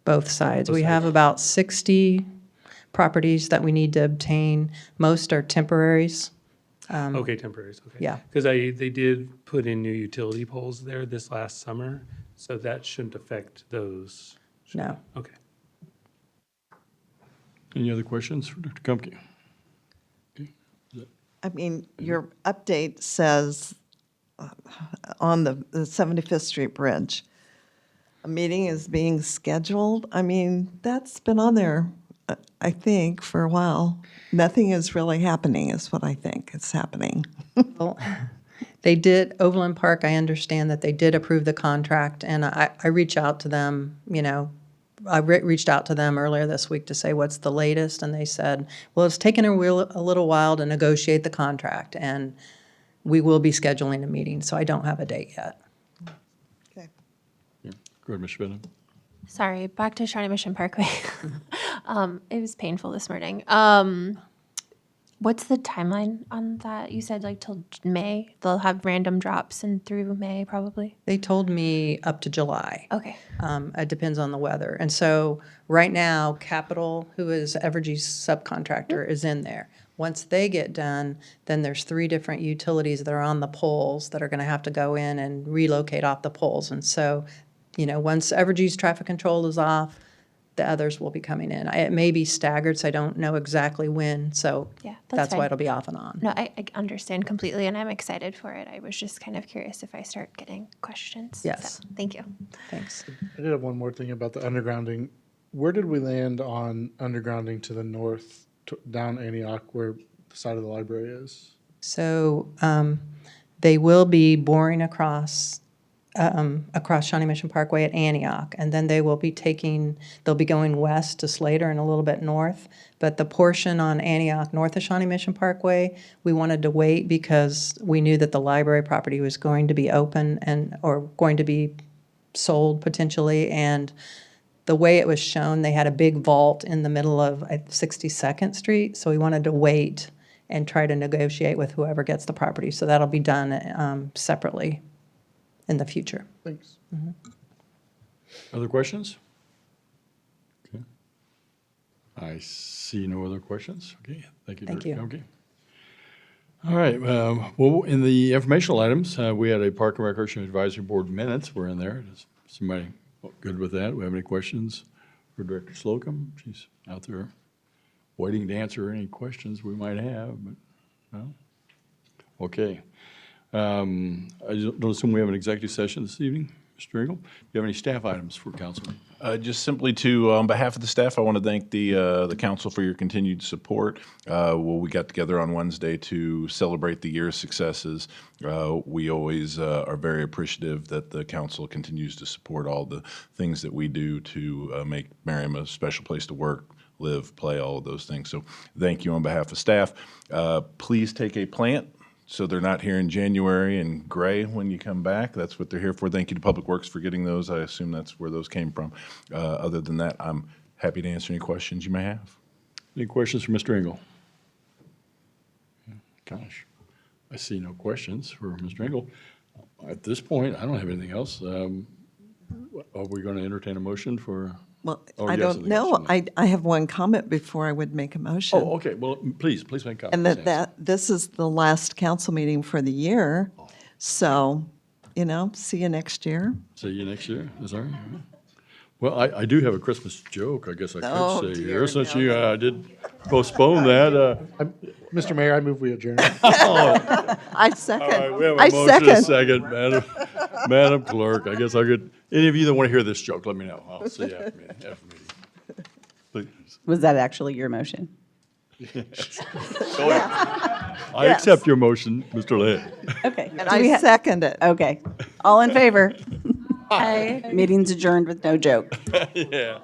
Both sides. We have about 60 properties that we need to obtain. Most are temporaries. Okay, temporaries, okay. Yeah. Because they did put in new utility poles there this last summer, so that shouldn't affect those. should No. it? Okay. Any other questions for Dr. Kumke? I mean, your update says on the 75th Street Bridge, a meeting is being scheduled. I mean, that's been on there, I think, for a while. Nothing is really happening, is what I think is happening. Well, they did, Overland Park, I understand that they did approve the contract, and I reach out to them, I reached out to them earlier this week to say, what's the latest? And they said, well, it's taken a little while to negotiate the contract, and we will be scheduling a meeting, so I don't have a date yet. Okay. Go ahead, Ms. Benham. Sorry, back to Shawnee Mission Parkway. It was painful this morning. What's the timeline on that? You said like till May. They'll have random drops and through May probably. They told me up to July. Okay. It depends on the weather. And so right now, Capital, who is Evergy's subcontractor, is in there. Once they get done, then there's 3 different utilities that are on the poles that are going to have to go in and relocate off the poles. And so, once Evergy's traffic control is off, the others will be coming in. It may be staggered, so I don't know exactly when. So Yeah, that's why fine. it'll be off and on. No, I understand completely, and I'm excited for it. I was just kind of curious if I start getting questions. Yes. So, thank you. Thanks. I did have one more thing about the undergrounding. Where did we land on undergrounding to the north, down Antioch, where the side of the library is? So they will be boring across Shawnee Mission Parkway at Antioch, and then they'll be going west to Slater and a little bit north. But the portion on Antioch, north of Shawnee Mission Parkway, we wanted to wait because we knew that the library property was going to be open or going to be sold potentially. And the way it was shown, they had a big vault in the middle of 62nd Street, so we wanted to wait and try to negotiate with whoever gets the property. So that'll be done separately in the future. Thanks. Other questions? Okay. I see no other questions. Okay, thank you. Thank Dr. you. Kumke. All right, well, in the informational items, we had a Park and Recreation Advisory Board minutes were in there. Is somebody good with that? Do we have any questions for Director Slocum? She's out there waiting to answer any questions we might have, but no? Okay. I don't assume we have an executive session this evening. Mr. Engel, do you have any staff items for council? Just simply on behalf of the staff, I want to thank the council for your continued support. We got together on Wednesday to celebrate the year's successes. We always are very appreciative that the council continues to support all the things that we do to make Merriam a special place to work, live, play, all of those things. So thank you on behalf of staff. Please take a plant, so they're not here in January and gray when you come back. That's what they're here for. Thank you to Public Works for getting those. I assume that's where those came from. Other than that, I'm happy to answer any questions you may have. Any questions for Mr. Engel? Gosh, I see no questions for Mr. Engel. At this point, I don't have anything else. Are we going to entertain a motion for? Well, Oh, I yes, don't know. I have one comment before I would make a motion. Oh, okay, well, please make comments. And that this is the last council meeting for the year. So, see you next year. See you next year, is that right? Well, I do have a Christmas joke, I guess I Oh, could say dear, here, since no. you did postpone that. Mr. Mayor, I move we adjourn. I second. All right, we have a I motion and a second. second, Madam Clerk. I guess I could, any of you that want to hear this joke, let me know. I'll see you after meeting. Please. Was that actually your motion? Go ahead. I accept your motion, Mr. Lay. Okay. And I second it. Okay. All in favor? Aye. Meeting's adjourned with no joke. Yeah.